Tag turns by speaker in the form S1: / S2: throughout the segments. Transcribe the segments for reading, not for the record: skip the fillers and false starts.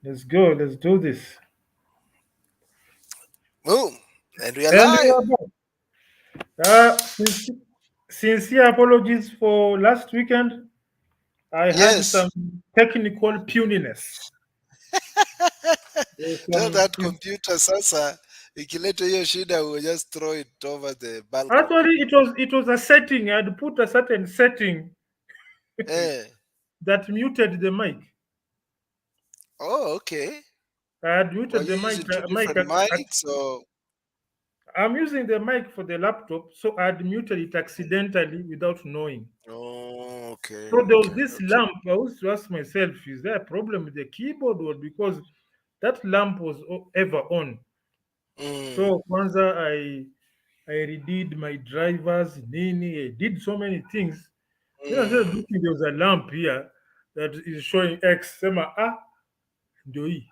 S1: Let's go. Let's do this.
S2: Boom. And we are
S1: And we
S2: live.
S1: are back. Sincere apologies for last weekend. I had
S2: Yes.
S1: some technical puniness. There's
S2: Tell
S1: some
S2: that computer sasa ikileta hiyo shida will just throw it over the balcony.
S1: actually it was a setting. I'd put a certain setting
S2: Eh.
S1: that muted the mic.
S2: Oh, okay.
S1: I had
S2: Were
S1: muted
S2: you
S1: the mic.
S2: using two
S1: Mic
S2: different mics or
S1: I'm using the mic for the laptop, so I'd muted it accidentally without knowing.
S2: oh, okay,
S1: So there was
S2: okay,
S1: this
S2: okay.
S1: lamp. I used to ask myself, is there a problem with the keyboard or because that lamp was ever on?
S2: Mm,
S1: So Kwanzaa, I redid my drivers, Nini, I did so many things. Then I started
S2: mm.
S1: looking, there was a lamp here that is showing X. Sema, ndio hii.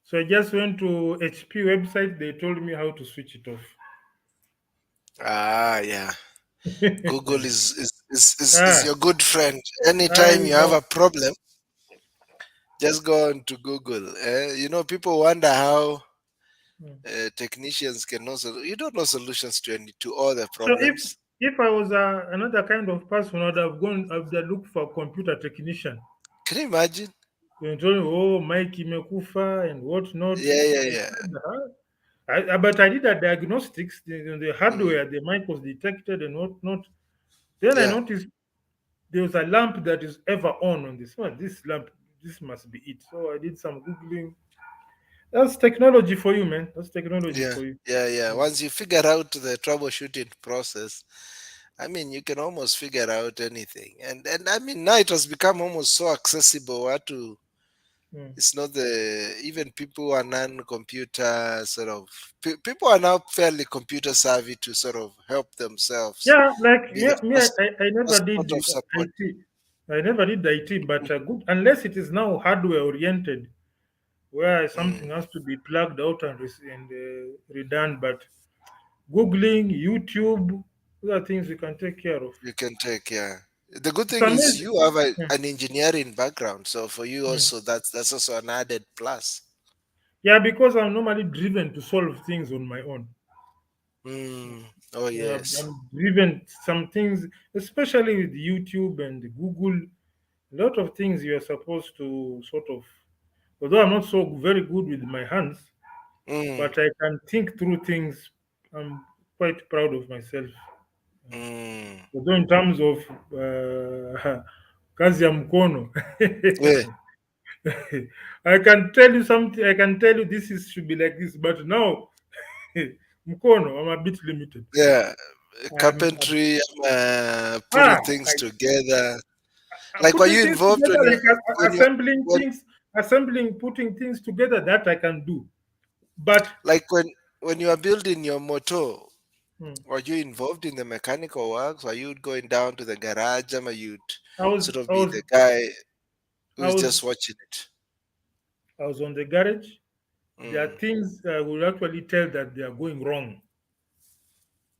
S1: So I just went to HP website, they told me how to switch it off.
S2: Ah, yeah. Google is
S1: ah,
S2: your good friend.
S1: I
S2: Anytime you have
S1: know.
S2: a problem, just go on to Google. People wonder how technicians can know. You don't know solutions to all the
S1: So
S2: problems.
S1: if I was another kind of person, I would have looked for a computer technician.
S2: Can you imagine?
S1: They told me, oh, Mike imekufa and what not.
S2: Yeah, yeah, yeah.
S1: But I did a diagnostics, the
S2: Mm,
S1: hardware, the mic was detected and what not. Then I
S2: yeah.
S1: noticed there was a lamp that is ever on this one. This lamp, this must be it. So I did some googling. That's technology for you, man. That's technology
S2: Yeah,
S1: for you.
S2: yeah, yeah. Once you figure out the troubleshooting process, I mean, you can almost figure out anything. And I mean, now it has become almost so accessible.
S1: Mm.
S2: It's not the even people who are non-computer sort of people are now fairly computer savvy to sort of help themselves
S1: Yeah, like
S2: be the
S1: I never
S2: first
S1: did
S2: sort
S1: the
S2: of support.
S1: IT. I never did the IT, but good unless it is now hardware oriented, where
S2: Mm,
S1: something has to be plugged out and redone. But Googling, YouTube, those are things we can take care of.
S2: you can take, yeah. The good
S1: It's
S2: thing is
S1: amazing.
S2: you have
S1: Mm,
S2: an engineering background, so for you
S1: mm.
S2: also that's also an added plus.
S1: Yeah, because I'm normally driven to solve things on my own.
S2: Mm. Oh
S1: I'm
S2: yes.
S1: driven some things, especially with YouTube and Google. A lot of things you are supposed to sort of. Although I'm not so very good with my hands,
S2: Mm,
S1: but I can think through things. I'm quite proud of myself.
S2: mm.
S1: Although in terms of kazi ya mkono,
S2: Yeah,
S1: I can tell you something. I can tell you this is should be like this, but now mkono, I'm a bit limited.
S2: yeah.
S1: I'm
S2: Carpentry, putting
S1: ah,
S2: things together. Like, were
S1: putting
S2: you
S1: things
S2: involved
S1: together, like
S2: when you
S1: assembling
S2: when
S1: things, assembling, putting things together. That I can do, but
S2: like when you are building your motor?
S1: hmm,
S2: Were you involved in the mechanical works? Were you going down to the garage, or you'd
S1: I was,
S2: sort of
S1: I
S2: be
S1: was,
S2: the guy
S1: I
S2: who's
S1: was,
S2: just watching it?
S1: I was on the garage. There are
S2: Mm,
S1: things I will actually tell that they are going wrong.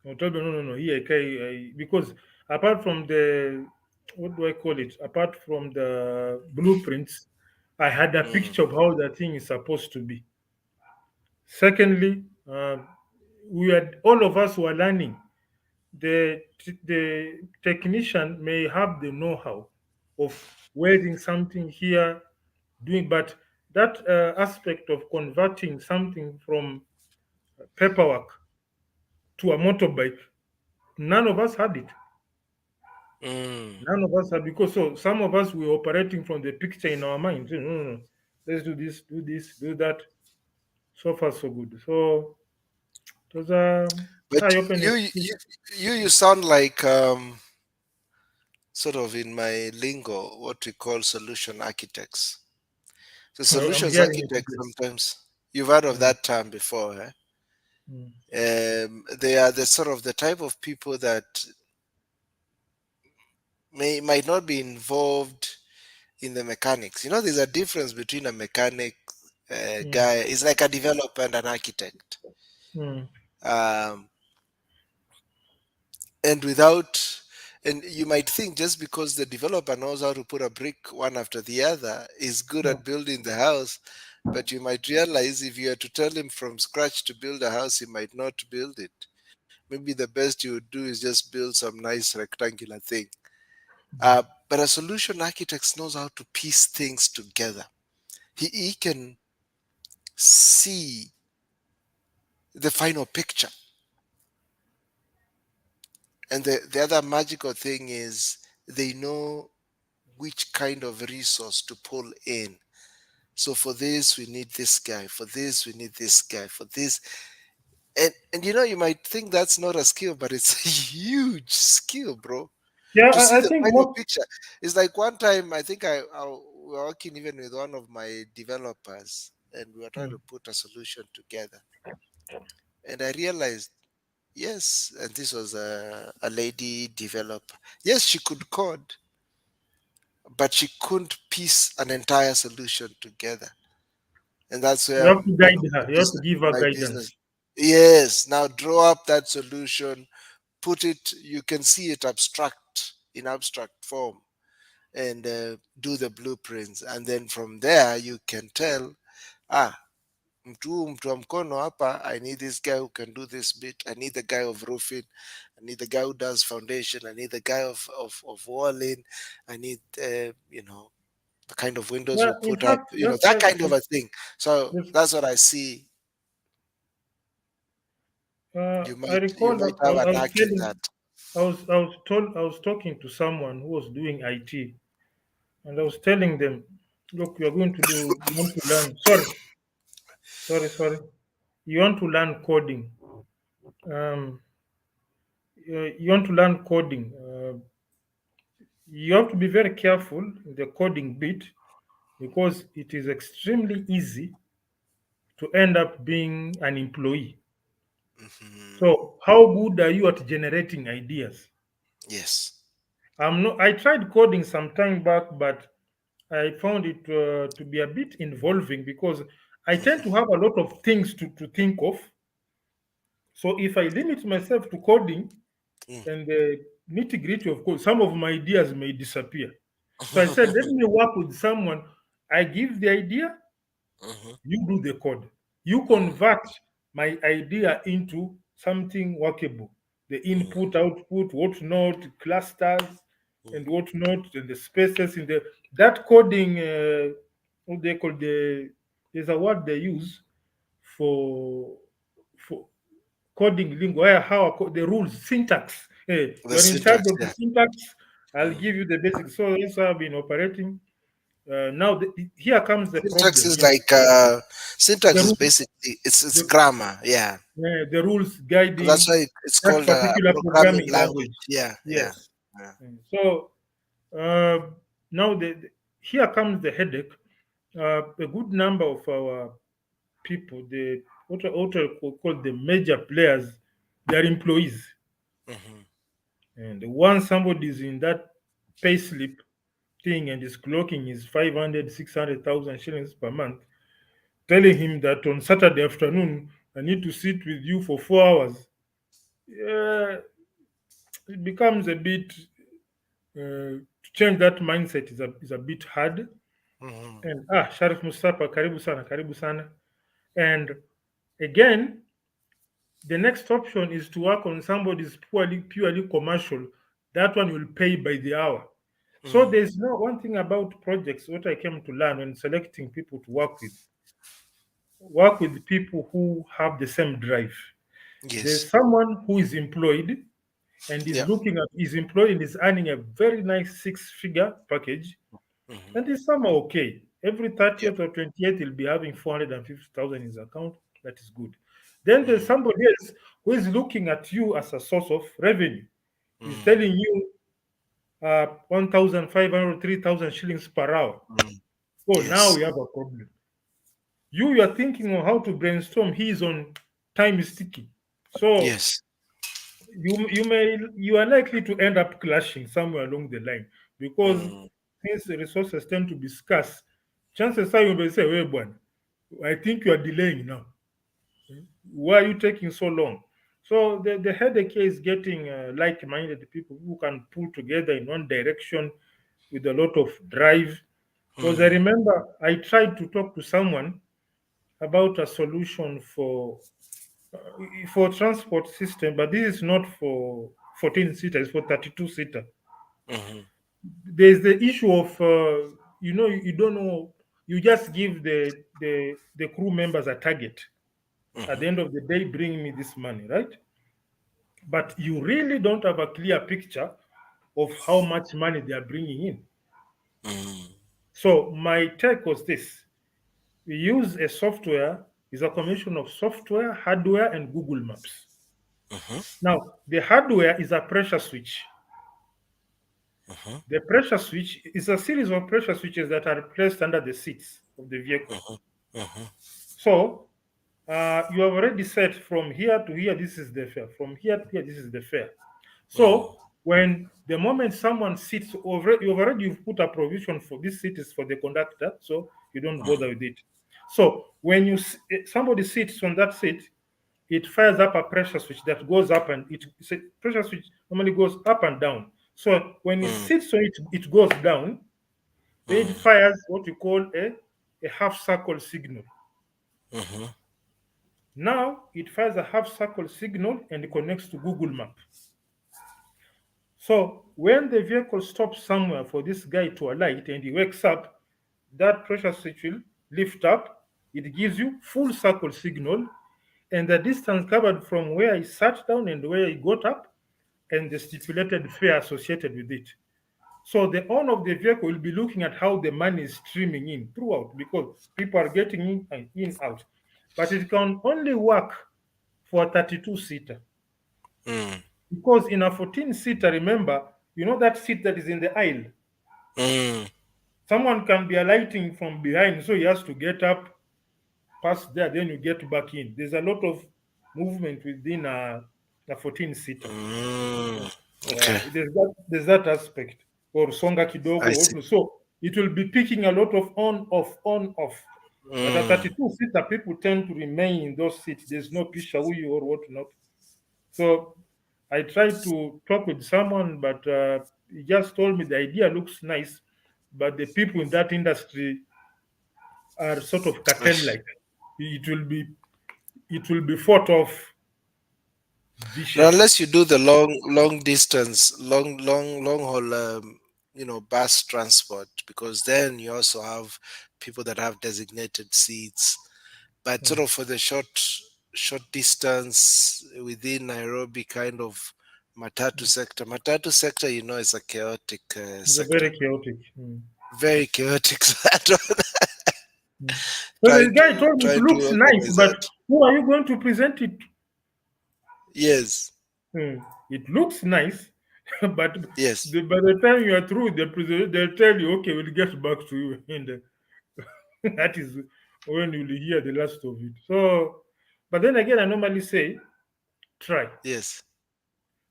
S1: I'll tell them, no, no, no, here, okay, because apart from the, what do I call it? Apart from the blueprints, I had a
S2: mm,
S1: picture of how the thing is supposed to be. Secondly, we had all of us were learning. The technician may have the know-how of welding something here, doing, but that aspect of converting something from paperwork to a motorbike, none of us had it.
S2: mm.
S1: None of us had, because so some of us were operating from the picture in our mind. No, no, no. Let's do this, do that. So far, so good. So it was a
S2: But
S1: eye-opening
S2: you
S1: experience.
S2: you sound like sort of in my lingo what we call solution architects. So
S1: I'm
S2: solutions
S1: hearing it
S2: architects
S1: today.
S2: sometimes you've heard of
S1: Mm,
S2: that term before, eh?
S1: mm,
S2: They are the sort of the type of people that might not be involved in the mechanics. There's a difference between a mechanic
S1: mm,
S2: guy. It's like a developer and an architect.
S1: mm,
S2: Um, and without And you might think just because the developer knows how to put a brick one after the other is good
S1: No.
S2: at building the house, but you might realize if you are to tell him from scratch to build a house, he might not build it. Maybe the best you would do is just build some nice rectangular thing. But a solution architect knows how to piece things together. He can see the final picture. And the other magical thing is they know which kind of resource to pull in. So for this, we need this guy. For this, we need this guy. For this, and you might think that's not a skill, but it's a huge skill, bro.
S1: Yeah,
S2: To see
S1: I
S2: the
S1: think
S2: final
S1: most.
S2: picture. It's like one time I think I we were working even with one of my developers, and we were trying
S1: Mm.
S2: to put a solution together. And I realized, yes, and this was a lady developer. Yes, she could code, but she couldn't piece an entire solution together. And that's
S1: You
S2: where
S1: have to guide her. You have to give her
S2: my business.
S1: guidance.
S2: Yes, now draw up that solution, put it, you can see it abstract in abstract form, and do the blueprints. And then from there, you can tell, ah, mtu wa mkono hapa, I need this guy who can do this bit. I need the guy of roofing. I need the guy who does foundation. I need the guy of walling. I need, the kind of windows
S1: Yeah,
S2: you
S1: in
S2: put up,
S1: fact, just
S2: that kind of a thing. So
S1: just,
S2: that's what I see. You
S1: I
S2: might you
S1: recall
S2: might
S1: that
S2: have
S1: I
S2: an
S1: was
S2: knack in
S1: telling,
S2: that.
S1: I was talking to someone who was doing IT, and I was telling them, look, you are going to do, you want to learn. Sorry. You want to learn coding. Um, you want to learn coding. You have to be very careful in the coding bit because it is extremely easy to end up being an employee.
S2: Hmm.
S1: So, how good are you at generating ideas?
S2: Yes.
S1: I tried coding some time back, but I found it to be a bit involving because I tend to have a lot of things to think of. So, if I limit myself to coding
S2: Mm.
S1: and the nitty gritty of code, some of my ideas may disappear. So, I said, let me work with someone. I give the idea,
S2: Mhm,
S1: you do the code. You
S2: mhm,
S1: convert my idea into something workable. The
S2: mhm,
S1: input, output, whatnot, clusters,
S2: mhm.
S1: and whatnot, and the spaces in the that coding. What they call there's a word they use for for coding lingo. How the rules syntax.
S2: The
S1: You're in charge
S2: syntax,
S1: of the
S2: yeah.
S1: syntax. I'll
S2: Mm.
S1: give you the basics. So that's how I've been operating. Now here comes the
S2: Syntax
S1: problem.
S2: is
S1: Yeah.
S2: like
S1: The
S2: syntax is
S1: rules,
S2: basically it's
S1: the,
S2: grammar, yeah.
S1: the rules
S2: That's
S1: guiding
S2: why it's
S1: that
S2: called a
S1: particular
S2: programming
S1: programming
S2: language.
S1: language.
S2: Yeah, yeah,
S1: Yes.
S2: yeah.
S1: So now here comes the headache. A good number of our people, the what I call the major players, they are employees.
S2: Hmm.
S1: And once somebody is in that pay slip thing and is clocking his 500, 600,000 shillings per month, telling him that on Saturday afternoon, I need to sit with you for 4 hours, yeah, it becomes a bit to change that mindset is a bit hard.
S2: Hmm.
S1: And Sharif Mustafa, karibu sana. And again, the next option is to work on somebody's purely commercial. That one will pay by the hour. So
S2: Hmm.
S1: there's no one thing about projects. What I came to learn when selecting people to work with people who have the same drive. There's
S2: Yes.
S1: someone who is employed and is
S2: Yeah.
S1: looking at is employed and is earning a very nice six-figure package,
S2: Hmm.
S1: and is somehow okay. Every
S2: Yeah.
S1: 30th or 28th, he'll be having 450,000 in his account. That is good. Then there's
S2: Hmm.
S1: somebody else who is looking at you as a source of revenue. He's
S2: Hmm.
S1: telling you 1,500, 3,000 shillings per hour.
S2: Hmm.
S1: Oh, now
S2: Yes.
S1: we have a problem. You are thinking on how to brainstorm. He is on time is ticking. So
S2: Yes.
S1: you are likely to end up clashing somewhere along the line because
S2: Hmm.
S1: since the resources tend to be scarce, chances are you may say, "Well, I think you are delaying now. Why are you taking so long?" So the headache here is getting like-minded people who can pull together in one direction with a lot of drive. Because I
S2: Mm,
S1: remember I tried to talk to someone about a solution for transport system, but this is not for 14 seater, it's for 32 seater.
S2: mhm,
S1: There's the issue of you don't know, you just give the crew members a target. At
S2: mhm,
S1: the end of the day, bring me this money, right? But you really don't have a clear picture of how much money they are bringing in.
S2: mm,
S1: So my take was this: we use a software, is a combination of software, hardware, and Google Maps.
S2: mhm,
S1: Now the hardware is a pressure switch.
S2: mhm,
S1: The pressure switch is a series of pressure switches that are placed under the seats of the vehicle.
S2: mhm, mhm,
S1: So you have already set from here to here, this is the fare. From here to here, this is the fare.
S2: mm,
S1: So when the moment someone sits over, you've put a provision for this seat is for the conductor, so you don't
S2: mhm,
S1: bother with it. So when somebody sits on that seat, it fires up a pressure switch that goes up, and it's a pressure switch normally goes up and down. So when it
S2: mm,
S1: sits on it, it goes down. Then it
S2: mm,
S1: fires what we call a half circle signal.
S2: mhm,
S1: Now it fires a half circle signal and connects to Google Map. So when the vehicle stops somewhere for this guy to alight and he wakes up, that pressure switch will lift up. It gives you full circle signal and the distance covered from where he sat down and where he got up and the stipulated fare associated with it. So the owner of the vehicle will be looking at how the money is streaming in throughout because people are getting in and in out. But it can only work for a 32 seater.
S2: mm,
S1: Because in a 14 seater, remember, you know that seat that is in the aisle?
S2: mm,
S1: Someone can be alighting from behind, so he has to get up, pass there, then you get back in. There's a lot of movement within a 14 seater.
S2: mm.
S1: Yeah,
S2: Okay,
S1: there's that aspect. Or songa
S2: I
S1: kidogo.
S2: see.
S1: So it will be picking a lot of on, off, on, off. But at
S2: Mm,
S1: 32 seater, people tend to remain in those seats. There's no pishawi or whatnot. So I tried to talk with someone, but he just told me the idea looks nice, but the people in that industry are sort of cartel-like. It will be it will be fought off
S2: now,
S1: viciously.
S2: unless you do the long distance, long haul, bus transport, because then you also have people that have designated seats. But
S1: Hmm.
S2: sort of for the short distance within Nairobi, kind of matatu sector, is a chaotic
S1: It's a
S2: sector,
S1: very chaotic. Hmm.
S2: very chaotic. So I don't
S1: Hmm. So
S2: try
S1: the guy
S2: to
S1: told me it
S2: try to
S1: looks nice,
S2: organize
S1: but
S2: that.
S1: who are you going to present it?
S2: Yes,
S1: Hmm. It looks nice, but
S2: yes,
S1: by the time you are through the present, they'll tell you, okay, we'll get back to you, and that is when you'll hear the last of it. So, but then again, I normally say, try,
S2: yes.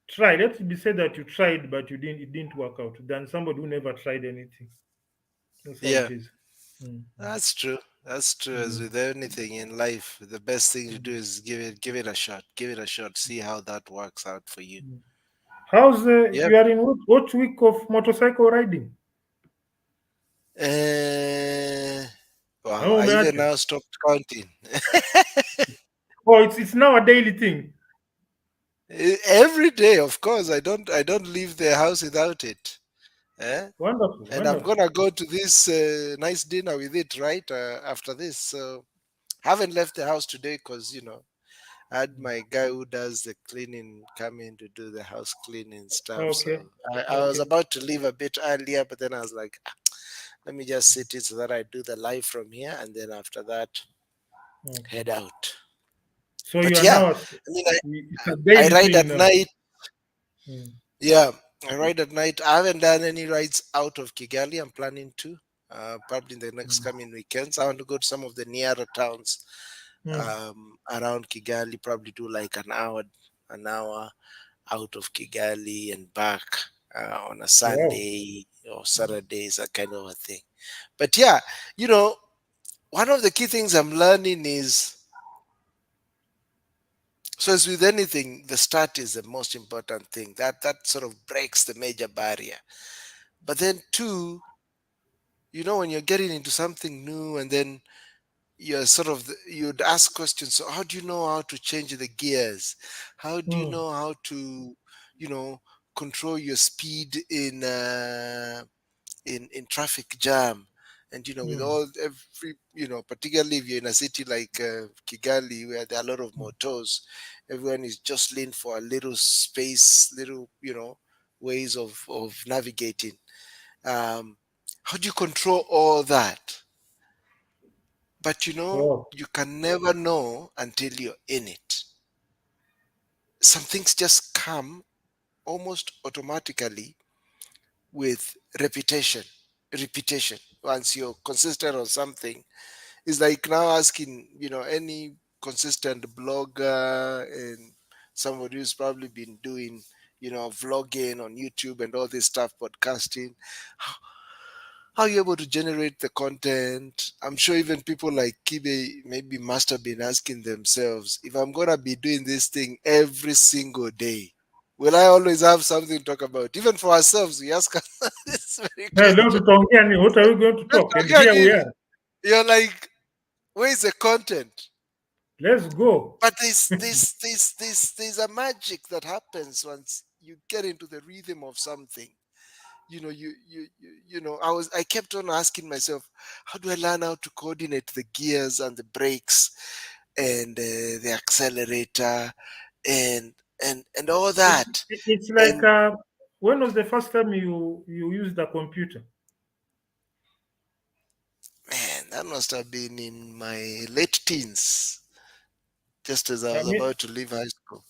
S1: try. Let it be said that you tried, but it didn't work out. Than somebody who never tried anything. That's how it
S2: Yeah,
S1: is. Mm,
S2: that's true. That's true. As
S1: mm,
S2: with anything in life, the best thing to do
S1: mm,
S2: is give it a shot. Give it a shot. See how that works out for you.
S1: mm. How's
S2: Yep.
S1: you are in what week of motorcycle riding?
S2: Uh, wow,
S1: Oh,
S2: I even
S1: man.
S2: now stopped counting.
S1: Oh, it's now a daily thing.
S2: Every day, of course. I don't leave the house without it. Eh?
S1: Wonderful,
S2: And I'm
S1: wonderful.
S2: gonna go to this nice dinner with it right after this. So haven't left the house today because I had my guy who does the cleaning come in to do the house cleaning stuff.
S1: Okay,
S2: So I was
S1: okay,
S2: about to leave a bit earlier, but then I was like, let me just sit it so that I do the live from here, and then after that
S1: okay.
S2: head out.
S1: So you
S2: But
S1: are
S2: yeah,
S1: now,
S2: I mean,
S1: it's a
S2: I
S1: daily
S2: ride
S1: thing
S2: at
S1: now.
S2: night.
S1: Mm,
S2: Yeah, I ride at night. I haven't done any rides out of Kigali. I'm planning to. Probably in the next
S1: mm,
S2: coming weekends. I want to go to some of the nearer towns
S1: mm.
S2: around Kigali. Probably do like an hour out of Kigali and back on a
S1: Wow.
S2: Sunday or Saturdays, that kind of a thing. But yeah, you know, one of the key things I'm learning is So as with anything, the start is the most important thing. That sort of breaks the major barrier. But then two, when you're getting into something new, and then you're you'd ask questions. So how do you know how to change the gears? How do you
S1: Mm,
S2: know how to, you know, control your speed in traffic jam? And with
S1: mm,
S2: all every, particularly if you're in a city like Kigali, where there are a lot of
S1: mm.
S2: motors, everyone is jostling for a little space, little, ways of navigating. um, how do you control all that? But
S1: Oh,
S2: you can never know until you're in it. Some things just come almost automatically with repetition. Once you're consistent on something, it's like now asking, any consistent blogger and somebody who's probably been doing, vlogging on YouTube and all this stuff, podcasting. How are you able to generate the content? I'm sure even people like Kibe maybe must have been asking themselves, if I'm gonna be doing this thing every single day, will I always have something to talk about? Even for ourselves, we ask ourselves this very
S1: hey, leo
S2: question.
S1: tutaongea nini? What are we going to talk? And
S2: Again,
S1: here we are.
S2: you're like, where's the content?
S1: Let's go.
S2: But there's a magic that happens once you get into the rhythm of something. I kept on asking myself, how do I learn how to coordinate the gears and the brakes and the accelerator and and all
S1: It's
S2: that?
S1: it's like
S2: And
S1: when was the first time you used a computer?
S2: man, that must have been in my late teens, just as I
S1: I
S2: was
S1: mean,
S2: about to leave high school.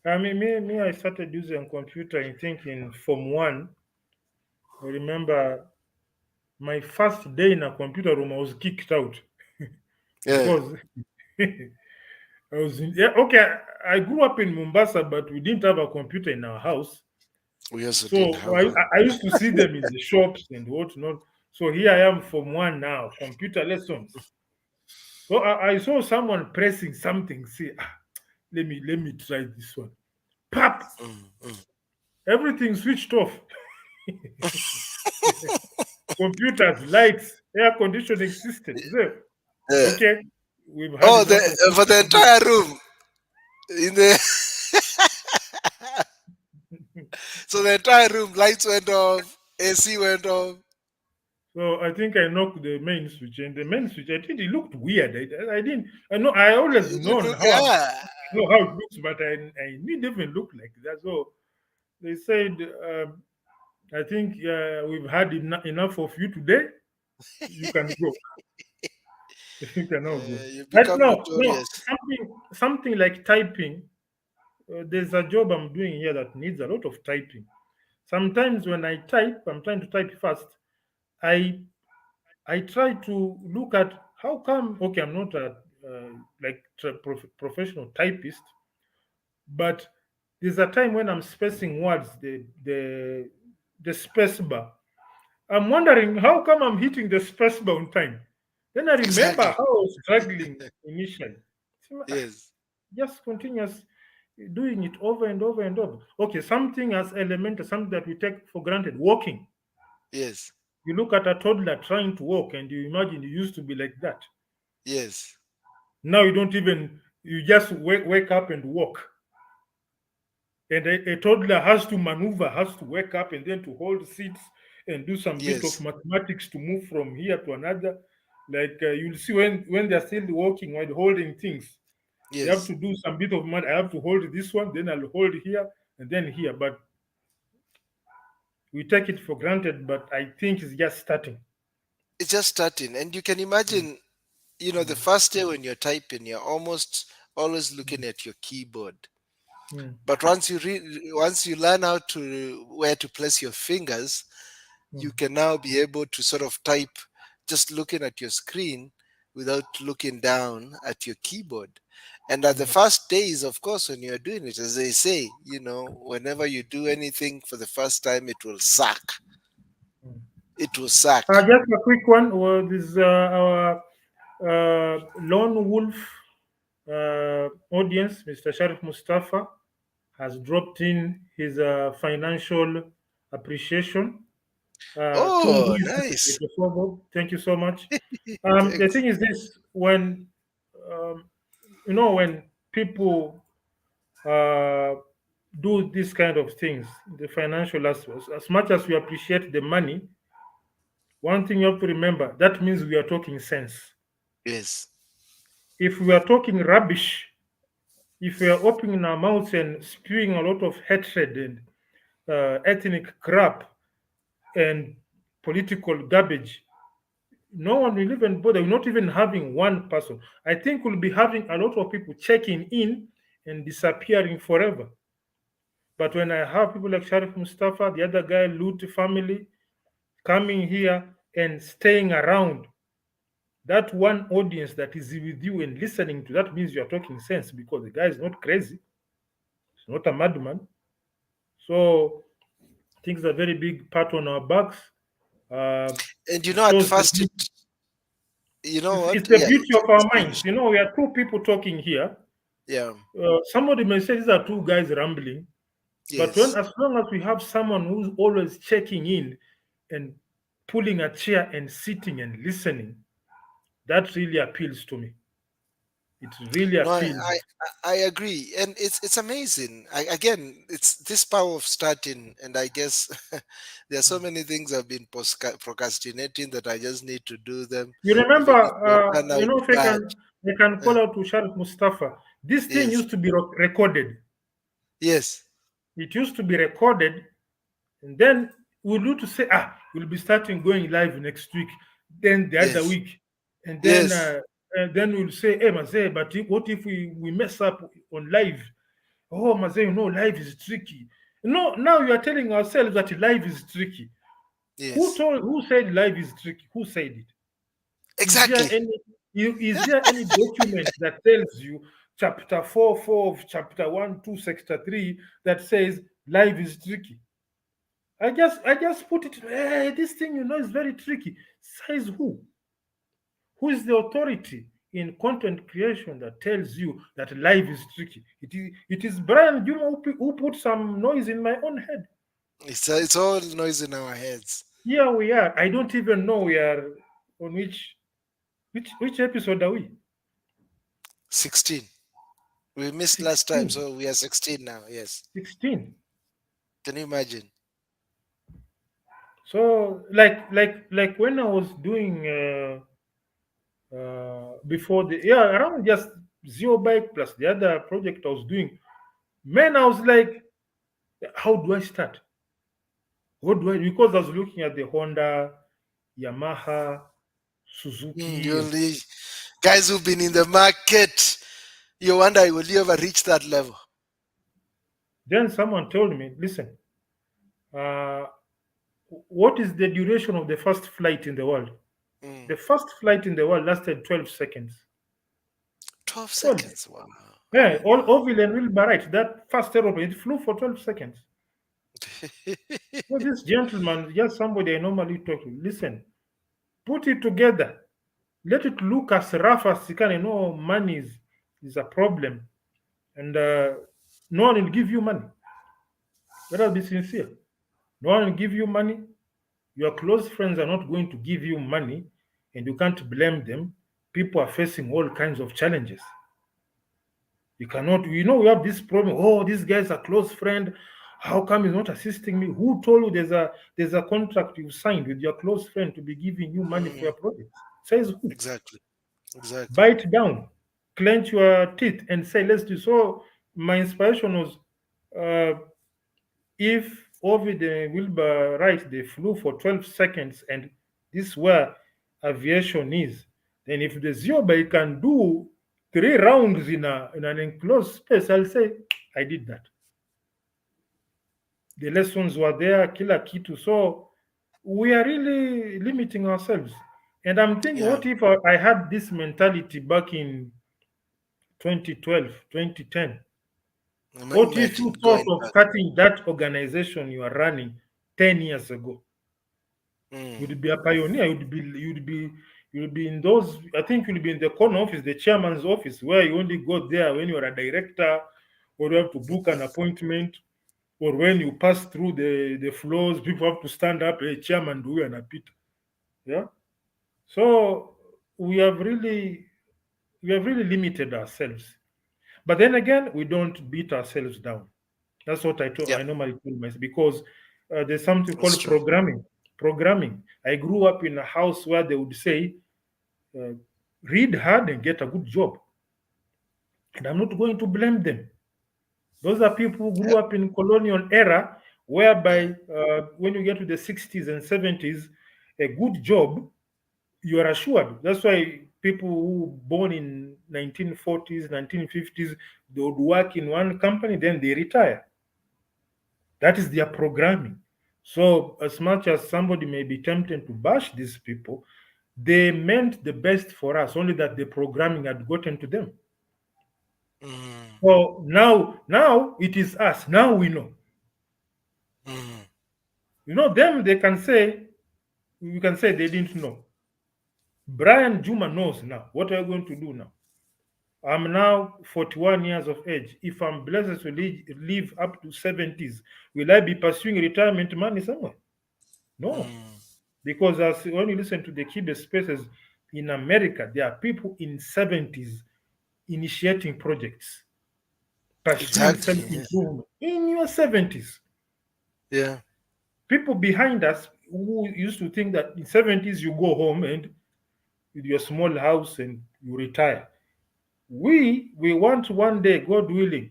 S1: me, I started using computer. I think in Form One. I remember my first day in a computer room. I was kicked out
S2: Yeah,
S1: because I was in. Yeah, okay. I grew up in Mombasa, but we didn't have a computer in our house.
S2: we also didn't
S1: So
S2: have
S1: I,
S2: one.
S1: I used to see them in the shops and whatnot. So here I am Form One now, computer lessons. So I saw someone pressing something. See, let me try this one. Pap!
S2: Mm, mm.
S1: Everything switched off. Computers, lights, air conditioning system. So,
S2: Yeah.
S1: okay, we've had
S2: Oh,
S1: enough of this
S2: for the
S1: today.
S2: entire room in the so the entire room lights went off, AC went off.
S1: So I think I knocked the main switch, and the main switch. I think it looked weird. I didn't. I know. I always
S2: It didn't
S1: known
S2: look,
S1: how
S2: yeah.
S1: know how it looks, but I didn't even look like that. So they said, I think we've had enough of you today. You can go. You can now go.
S2: You
S1: But
S2: become
S1: no,
S2: notorious.
S1: something like typing. There's a job I'm doing here that needs a lot of typing. Sometimes when I type, I'm trying to type fast. I I try to look at how come. Okay, I'm not a professional typist, but there's a time when I'm spacing words, the space bar. I'm wondering how come I'm hitting the space bar on time. Then I remember
S2: Exactly.
S1: how I was struggling initially. So,
S2: Yes.
S1: just continuous doing it over and over and over. Okay, something as elemental, something that we take for granted, walking.
S2: Yes.
S1: You look at a toddler trying to walk and you imagine you used to be like that.
S2: Yes.
S1: Now you don't even, you just wake up and walk. And a toddler has to maneuver, has to wake up and then to hold seats and do some bit of
S2: Yes.
S1: mathematics to move from here to another. Like you'll see when they're still walking while holding things, they have
S2: Yes.
S1: to do some bit of math. I have to hold this one, then I'll hold here and then here. But we take it for granted, but I think it's just starting.
S2: It's just starting. And you can
S1: Mm,
S2: imagine, the
S1: mm,
S2: first day when you're typing, you're almost always
S1: mm,
S2: looking at your keyboard.
S1: mm,
S2: But once you learn how to where to place your fingers,
S1: mm,
S2: you can now be able to sort of type just looking at your screen without looking down at your keyboard. And at the
S1: mm,
S2: first days, of course, when you're doing it, as they say, whenever you do anything for the first time, it will suck.
S1: mm.
S2: It will suck.
S1: Just a quick one. Well, this our lone wolf. audience, Mr. Sharif Mustafa, has dropped in his financial appreciation. Tungu
S2: Oh,
S1: is
S2: nice.
S1: thank you so much. The
S2: Thanks.
S1: thing is this: when um, when people uh, do this kind of things, the financial aspects, as much as we appreciate the money, one thing you have to remember that means we are talking sense.
S2: Yes.
S1: If we are talking rubbish, if we are opening our mouths and spewing a lot of hatred and ethnic crap and political garbage, no one will even bother. We're not even having one person. I think we'll be having a lot of people checking in and disappearing forever. But when I have people like Sharif Mustafa, the other guy, Lut family, coming here and staying around, that one audience that is with you and listening to that means you are talking sense because the guy is not crazy, he's not a madman. So things are very big part on our backs.
S2: And
S1: It
S2: at
S1: shows the
S2: first you know
S1: it's
S2: what?
S1: the
S2: Yeah,
S1: beauty of
S2: please
S1: our
S2: finish.
S1: minds. We are two people talking here.
S2: Yeah.
S1: Somebody may say these are two guys rambling, but when
S2: Yes.
S1: as long as we have someone who's always checking in and pulling a chair and sitting and listening, that really appeals to me. It really
S2: No,
S1: appeals.
S2: I agree, and it's amazing. Again, it's this power of starting, and I guess there are so many things I've been procrastinating that I just need to do them,
S1: You
S2: even
S1: remember,
S2: if they turn out
S1: if
S2: bad.
S1: I can
S2: Uh,
S1: call out to Sharif Mustafa. This thing
S2: yes,
S1: used to be recorded.
S2: yes,
S1: It used to be recorded, and then we'll do to say, we'll be starting going live next week, then the other
S2: yes,
S1: week, and
S2: yes,
S1: then we'll say, hey, Maze, but what if we mess up on live? Oh, Maze, live is tricky. No, now you are telling ourselves that live is tricky.
S2: yes.
S1: Who said live is tricky? Who said it? Is there
S2: Exactly.
S1: any is there any document that tells you chapter 4 of chapter 1, 2, sector 3 that says life is tricky? I just put it, hey, this thing is very tricky. Says who? Who is the authority in content creation that tells you that life is tricky? It is Brian Juma who put some noise in my own head.
S2: It's all noise in our heads.
S1: Here we are. I don't even know we are on which episode are we?
S2: 16. We missed last time,
S1: 16.
S2: so we are 16 now. Yes.
S1: 16.
S2: Can you imagine?
S1: So like when I was doing before around just Zero Bike plus the other project I was doing, man, I was like, how do I start? What do I because I was looking at the Honda, Yamaha,
S2: You
S1: Suzuki, and
S2: only guys who've been in the market. You wonder, will you ever reach that level?
S1: then someone told me, listen, uh, what is the duration of the first flight in the world?
S2: Mm.
S1: The first flight in the world lasted 12 seconds.
S2: 12
S1: 12.
S2: seconds. Wow.
S1: Yeah,
S2: Wow.
S1: all Orville and Wilbur Wright, that first aeroplane, it flew for 12 seconds. So this gentleman, just somebody I normally talk to, listen, put it together. Let it look as rough as you can. Money is a problem. And no one will give you money. Let us be sincere. No one will give you money. Your close friends are not going to give you money, and you can't blame them. People are facing all kinds of challenges. You cannot, we have this problem. Oh, this guy's a close friend. How come he's not assisting me? Who told you there's a contract you signed with your close friend to be giving you money for
S2: Mm,
S1: your project? Says who?
S2: exactly. Exactly.
S1: Bite down, clench your teeth, and say, let's do. So my inspiration was uh, if Ovid and Wilbur Wright they flew for 12 seconds and this is where aviation is, then if the Zioba can do 3 rounds in an enclosed space, I'll say I did that. The lessons were there, killer kitu. So we are really limiting ourselves. And I'm thinking,
S2: Yeah.
S1: what if I had this mentality back in 2012, 2010? What if you
S2: Imagine
S1: thought
S2: going
S1: of
S2: back.
S1: cutting that organization you are running 10 years ago?
S2: Mm,
S1: You'd be a pioneer. You'll be in those. I think you'll be in the corner office, the chairman's office, where you only go there when you're a director, or you have to book an appointment, or when you pass through the floors, people have to stand up. Hey, chairman, do you and a Peter? Yeah. So we have really we have really limited ourselves. But then again, we don't beat ourselves down. That's what
S2: Yep,
S1: I normally tell myself because there's something
S2: that's
S1: called
S2: true.
S1: programming. Programming. I grew up in a house where they would say, uh, read hard and get a good job. And I'm not going to blame them. Those are people who grew
S2: Yep.
S1: up in colonial era, whereby
S2: Mm,
S1: when you get to the 60s and 70s, a good job you are assured. That's why people who born in 1940s, 1950s, they would work in one company, then they retire. That is their programming. So as much as somebody may be tempted to bash these people, they meant the best for us, only that the programming had gotten to them.
S2: mm,
S1: So now it is us. Now we know.
S2: mm,
S1: You know, them they can say, you can say they didn't know. Brian Juma knows now. What are you going to do now? I'm now 41 years of age. If I'm blessed to live up to 70s, will I be pursuing retirement money somewhere? No.
S2: mm.
S1: Because as when you listen to the Kibe spaces in America, there are people in 70s initiating projects, pursuing
S2: Exactly. Yeah.
S1: self-improvement in your 70s.
S2: Yeah.
S1: People behind us who used to think that in 70s you go home and with your small house and you retire. We want one day, God willing,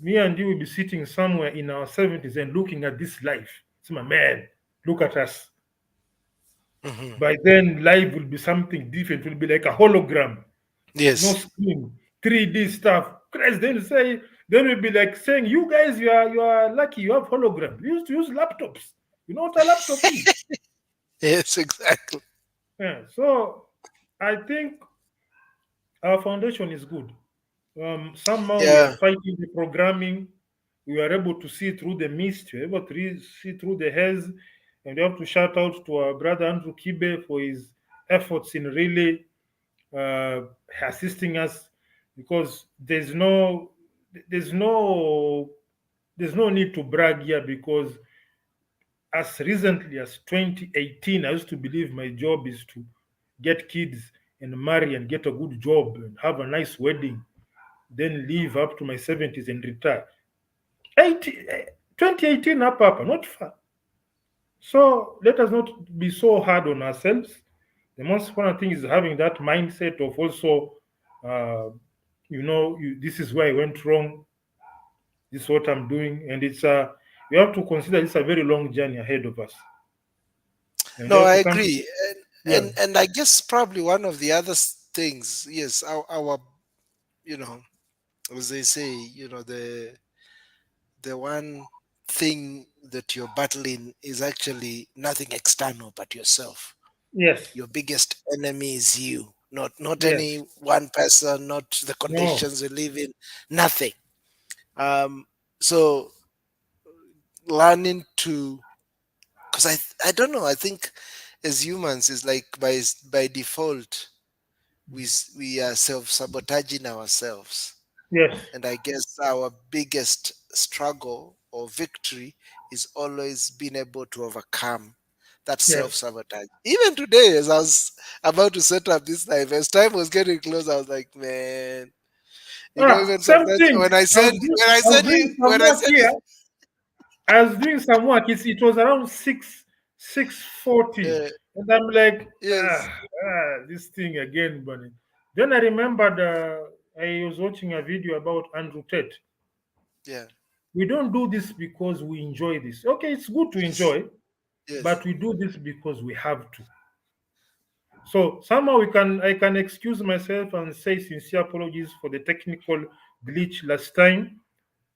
S1: me and you will be sitting somewhere in our 70s and looking at this life. It's my man, look at us.
S2: Hmm.
S1: By then, life will be something different. It will be like a hologram, no
S2: Yes.
S1: screen, 3D stuff. Christ, then we'll be like saying, you guys, you are lucky you have hologram. We used to use laptops. You know what a laptop is?
S2: Yes, exactly.
S1: Yeah. So I think our foundation is good. Somehow we are
S2: Yeah.
S1: fighting the programming. We are able to see through the mist. We're able to see through the haze. And we have to shout out to our brother Andrew Kibe for his efforts in really uh, assisting us because there's no there's no need to brag here because as recently as 2018 I used to believe my job is to get kids and marry and get a good job and have a nice wedding, then live up to my 70s and retire. 2018 up, not far. So let us not be so hard on ourselves. The most important thing is having that mindset of also, uh, this is where I went wrong. This is what I'm doing, and we have to consider this a very long journey ahead of us, and we
S2: No,
S1: have
S2: I
S1: to come.
S2: agree.
S1: Yeah.
S2: And I guess probably one of the other things, yes, our you know, as they say, the one thing that you're battling is actually nothing external but yourself.
S1: Yes.
S2: Your biggest enemy is you, not any
S1: Yes.
S2: one person, not the
S1: No.
S2: conditions you live in, nothing. So learning to, because I don't know, I think as humans is like by default we are self-sabotaging ourselves.
S1: Yes.
S2: And I guess our biggest struggle or victory is always being able to overcome that
S1: Yes.
S2: self-sabotage. Even today, as I was about to set up this live, as time was getting close, I was like, man, even
S1: Same
S2: sometimes
S1: thing. I was doing some
S2: when I
S1: work
S2: send
S1: here.
S2: you,
S1: I was doing some work. It was around 6:40,
S2: uh,
S1: and I'm like,
S2: yes,
S1: this thing again, buddy. Then I remembered I was watching a video about Andrew Tate.
S2: yeah,
S1: We don't do this because we enjoy this. Okay, it's good to
S2: yes,
S1: enjoy,
S2: yes,
S1: but we do this because we have to. So somehow I can excuse myself and say sincere apologies for the technical glitch last time,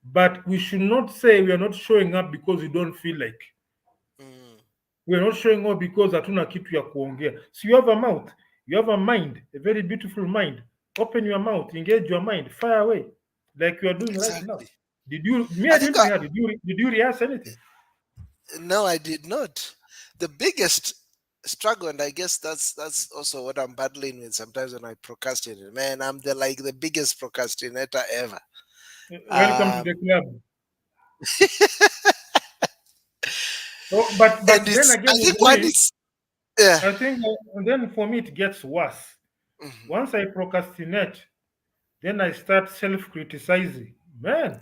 S1: but we should not say we are not showing up because we don't feel like.
S2: mm,
S1: We are not showing up because hatuna kitu ya kuongea. So you have a mouth, you have a mind, a very beautiful mind. Open your mouth, engage your mind, fire away, like you are doing right now.
S2: exactly.
S1: Did you? Me,
S2: I
S1: I
S2: think
S1: didn't hear. Did you? Did you rehearse anything?
S2: no, I did not. The biggest. struggle, and I guess that's also what I'm battling with sometimes when I procrastinate. Man, I'm the biggest procrastinator ever.
S1: Welcome to
S2: Um,
S1: the club. Oh, but
S2: and
S1: then
S2: it's
S1: again
S2: I
S1: with
S2: think one
S1: me,
S2: is yeah.
S1: I think then for me it gets worse.
S2: Mhm.
S1: Once I procrastinate, then I start self-criticizing. Man,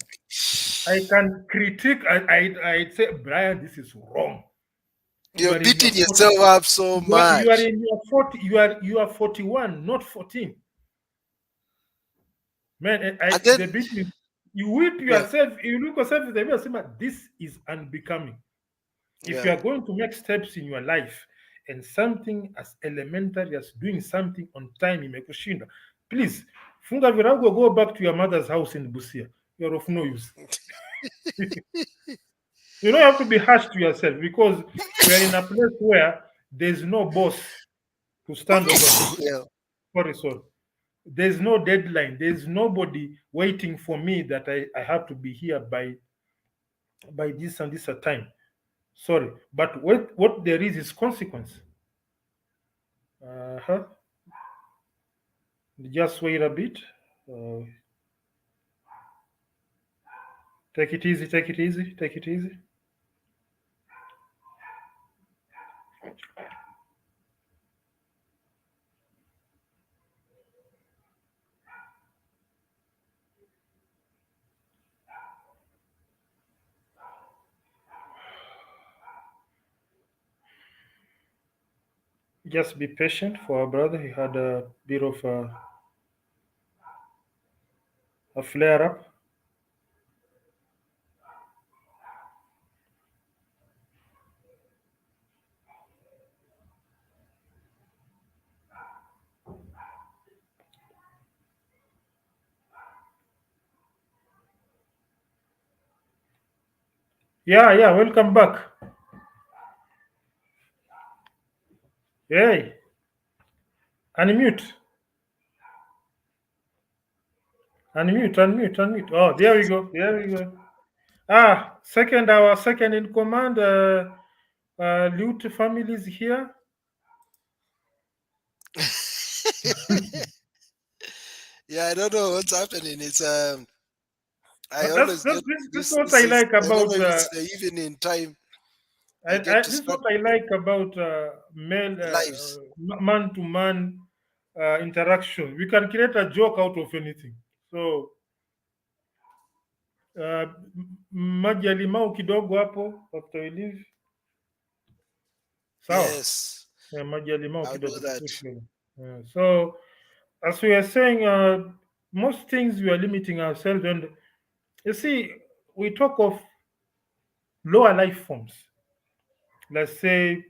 S1: I can critique. I'd say, Brian, this is wrong. You
S2: You're
S1: are in your
S2: beating
S1: 40.
S2: yourself up so
S1: You are
S2: much.
S1: in your 40. You are 41, not 14. Man,
S2: And then
S1: the beauty is you whip
S2: yeah,
S1: yourself. You look yourself in the mirror. Say, "Man, this is unbecoming." If you
S2: yeah.
S1: are going to make steps in your life and something as elementary as doing something on time imekushinda, please funga virago, go back to your mother's house in Busia. You're of no use. You don't have to be harsh to yourself because we are in a place where there's no boss to stand over me.
S2: Yeah.
S1: Sorry, sorry. There's no deadline. There's nobody waiting for me that I have to be here by this and this time. Sorry. But what there is consequence. Uh-huh. Just wait a bit. Uh, take it easy, take it easy, take it easy. Just be patient for our brother. He had a bit of a flare up. Yeah, yeah, welcome back. Hey, unmute, unmute. Oh, there we go, there we go. Ah, our second in command, Lute family is here.
S2: Yeah, I don't know what's happening. It's I
S1: That's
S2: always
S1: that's
S2: get
S1: this, this is
S2: this.
S1: what I like
S2: I don't know
S1: about
S2: if it's the evening time. I get to
S1: this is
S2: start
S1: what I like about male
S2: lives.
S1: man to man interaction. We can create a joke out of anything. So maji ya limau kidogo hapo after we leave. Sawa.
S2: Yes,
S1: Maji ya limau
S2: I'll do
S1: kidogo
S2: that.
S1: tukushukuru. So as we are saying, most things we are limiting ourselves, and you see, we talk of lower life forms. Let's say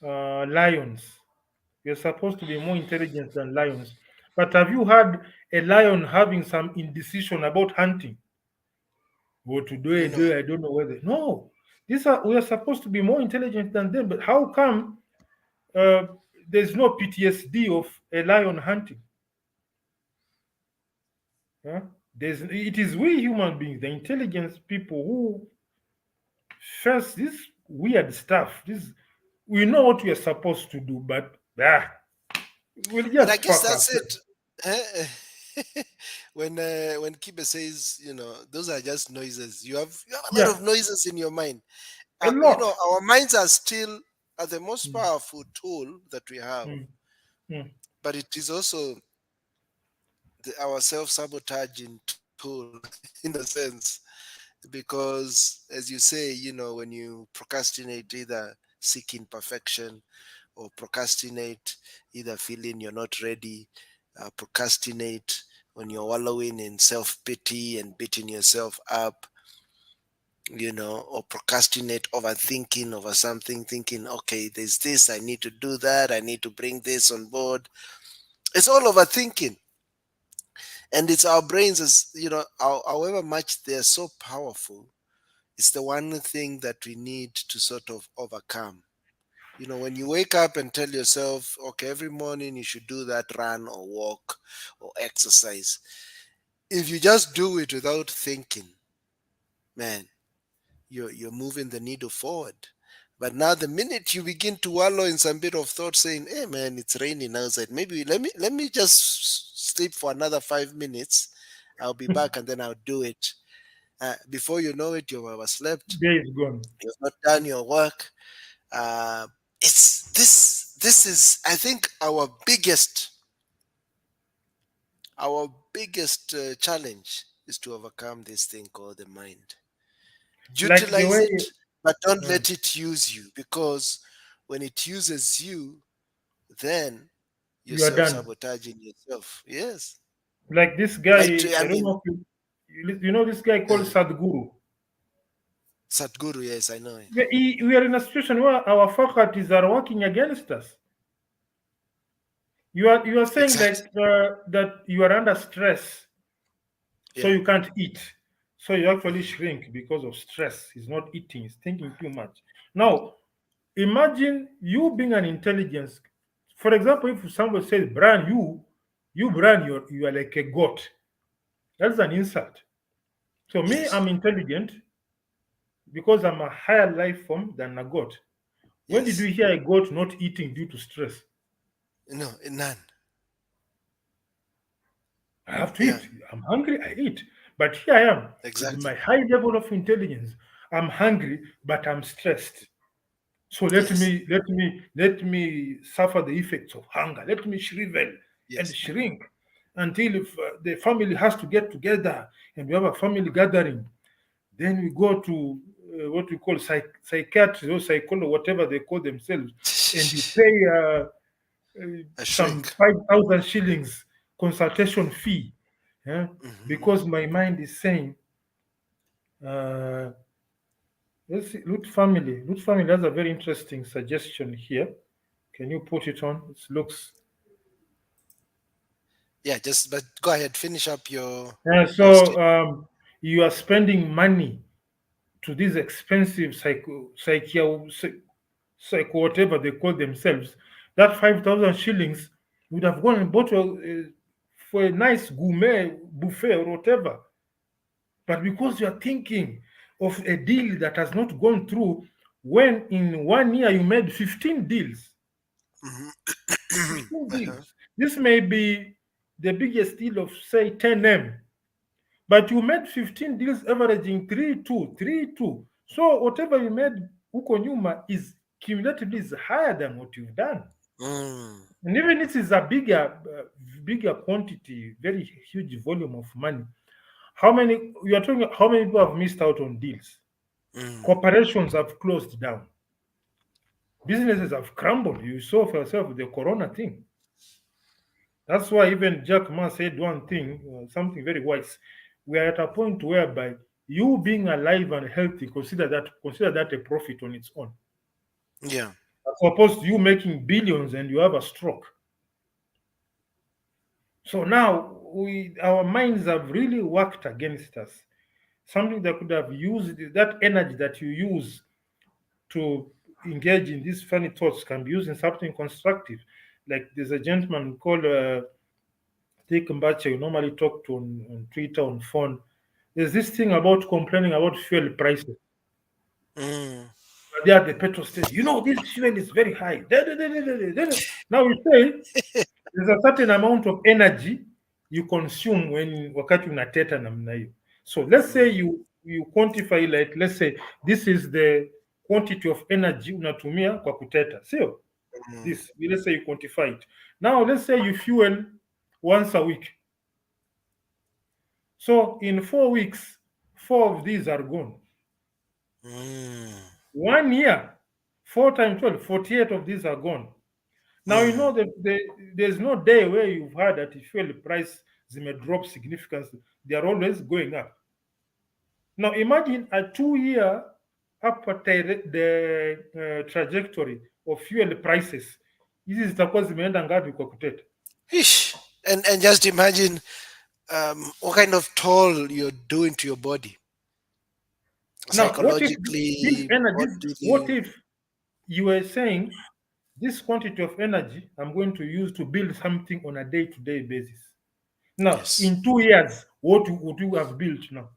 S1: lions. You're supposed to be more intelligent than lions. But have you had a lion having some indecision about hunting? What to
S2: No,
S1: I don't know whether. No, we are supposed to be more intelligent than them. But how come uh, there's no PTSD of a lion hunting? Huh? It is we human beings, the intelligence people, who face this weird stuff. This we know what we are supposed to do, but we'll
S2: and I
S1: just
S2: guess
S1: fuck
S2: that's
S1: ourselves
S2: it. When Kibe says, those are just noises. You have a lot
S1: Yeah,
S2: of noises in your mind.
S1: a lot.
S2: Our minds are still the most
S1: Mm,
S2: powerful tool that we have,
S1: mm, mm.
S2: but it is also our self-sabotaging tool in a sense, because as you say, when you procrastinate, either seeking perfection or procrastinate, either feeling you're not ready, procrastinate when you're wallowing in self-pity and beating yourself up, or procrastinate overthinking over something, thinking, okay, there's this, I need to do that, I need to bring this on board. It's all overthinking. And it's our brains, as however much they're so powerful, it's the one thing that we need to sort of overcome. When you wake up and tell yourself, okay, every morning you should do that run or walk or exercise, if you just do it without thinking, man, you're moving the needle forward. But now the minute you begin to wallow in some bit of thought saying, hey man, it's raining outside. Maybe let me just sleep for another 5 minutes. I'll be back and then I'll do it. Before you know it, you've overslept.
S1: Day is gone.
S2: You've not done your work. Uh, it's this is I think our biggest challenge is to overcome this thing called the mind.
S1: Like the
S2: Utilize
S1: way
S2: it, but don't
S1: uh,
S2: let it use you, because when it uses you, then you're
S1: you are done.
S2: self-sabotaging yourself. Yes.
S1: Like this guy,
S2: I
S1: I don't
S2: mean,
S1: know if you know this guy called
S2: uh,
S1: Sadhguru.
S2: Sadhguru, yes, I know him.
S1: We are in a situation where our faculties are working against us. You are saying
S2: Exactly.
S1: that you are under stress, so
S2: Yeah.
S1: you can't eat. So you actually shrink because of stress. He's not eating, he's thinking too much. Now, imagine you being an intelligence. For example, if somebody says, Brian, Brian, you are like a goat. That's an insult. So me,
S2: Yes.
S1: I'm intelligent because I'm a higher life form than a goat. When did
S2: Yes.
S1: we hear a goat not eating due to stress?
S2: No, none.
S1: I have to
S2: Yeah.
S1: eat. I'm hungry, I eat. But here I am with
S2: Exactly.
S1: my high level of intelligence. I'm hungry, but I'm stressed. So
S2: Yes.
S1: let me suffer the effects of hunger. Let me shrivel and
S2: Yes.
S1: shrink until if the family has to get together and we have a family gathering. Then we go to what we call psychiatry or psychology, whatever they call themselves, and you pay
S2: A
S1: some
S2: shrink.
S1: 5,000 shillings consultation fee, yeah?
S2: Hmm.
S1: Because my mind is saying, uh, let's see, Root Family. Root Family has a very interesting suggestion here. Can you put it on? It looks.
S2: Yeah, just but go ahead, finish up your
S1: So
S2: state.
S1: you are spending money to these expensive psycho whatever they call themselves. That 5,000 shillings would have gone and bought for a nice gourmet buffet or whatever. But because you are thinking of a deal that has not gone through, when in 1 year you made 15 deals,
S2: Hmm.
S1: 15
S2: Uh-huh.
S1: deals. This may be the biggest deal of, say, 10M, but you made 15 deals averaging 3-2, 3-2. So whatever you made, Uko Nyuma, is cumulatively is higher than what you've done.
S2: Mm.
S1: And even if it's a bigger quantity, very huge volume of money, how many you are talking? How many people have missed out on deals?
S2: Mm.
S1: Corporations have closed down. Businesses have crumbled. You saw for yourself the Corona thing. That's why even Jack Ma said one thing, something very wise. We are at a point whereby you being alive and healthy, consider that a profit on its own.
S2: Yeah.
S1: As opposed to you making billions and you have a stroke. So now our minds have really worked against us. Something that could have used that energy that you use to engage in these funny thoughts can be used in something constructive. Like there's a gentleman called Dick Mbache, you normally talk to on Twitter, on phone. There's this thing about complaining about fuel prices.
S2: Mm.
S1: There, the petrol station, this fuel is very high. Da, da, da, da, da, da, da. Now we say there's a certain amount of energy you consume when wakati unateta namna hiyo. So let's say
S2: Mm.
S1: you quantify, like let's say this is the quantity of energy unatumia kwa kuteta, sio?
S2: Mm.
S1: This, let's say you quantify it. Now let's say you fuel once a week. So in 4 weeks, four of these are gone.
S2: Mm.
S1: 1 year, 4 times 12, 48 of these are gone. Now you
S2: Mm.
S1: know that there's no day where you've heard that if fuel price may drop significantly. They are always going up. Now imagine a 2 year upward the trajectory of fuel prices. Hizi zitakuwa zimeenda ngapi kwa kuteta?
S2: Ish. And just imagine what kind of toll you're doing to your body
S1: Now, what if this
S2: psychologically,
S1: energy, what
S2: bodily.
S1: if you were saying this quantity of energy I'm going to use to build something on a day-to-day basis? Now,
S2: Yes,
S1: in 2 years, what would you have built now?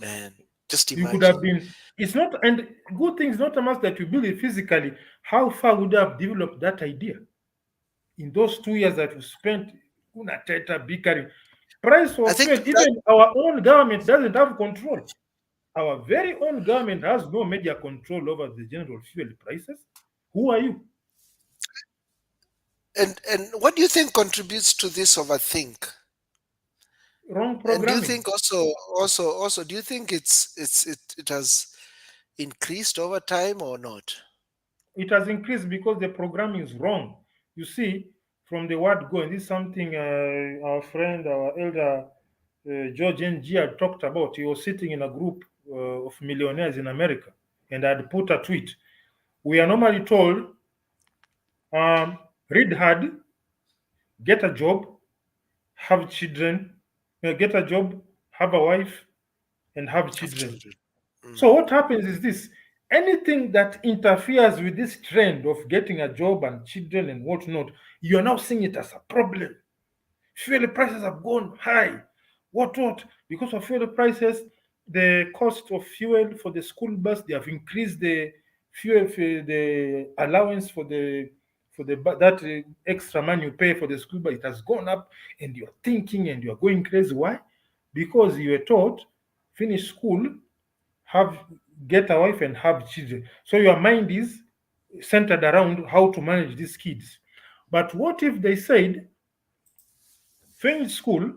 S2: man. Just
S1: You could have
S2: imagine.
S1: been, it's not, and good thing is not a must that you build it physically. How far would you have developed that idea in those 2 years that you spent unateta bickering? Price
S2: I
S1: of
S2: think
S1: fuel,
S2: that,
S1: even our own government doesn't have control. Our very own government has no major control over the general fuel prices. Who are you?
S2: and what do you think contributes to this overthink?
S1: Wrong
S2: And do you
S1: programming.
S2: think also do you think it has increased over time or not?
S1: It has increased because the programming is wrong. You see, from the word go, and this is something our friend, our elder George Ng had talked about. He was sitting in a group of millionaires in America and had put a tweet. We are normally told, read hard, get a job, have children, get a job, have a wife, and have
S2: Of
S1: children.
S2: children.
S1: So
S2: Mm.
S1: what happens is this: anything that interferes with this trend of getting a job and children and whatnot, you are now seeing it as a problem. Fuel prices have gone high. What? Because of fuel prices, the cost of fuel for the school bus, they have increased the fuel the allowance that extra money you pay for the school bus. It has gone up, and you're thinking and you're going crazy. Why? Because you were taught finish school, have get a wife and have children. So your mind is centered around how to manage these kids. But what if they said finish school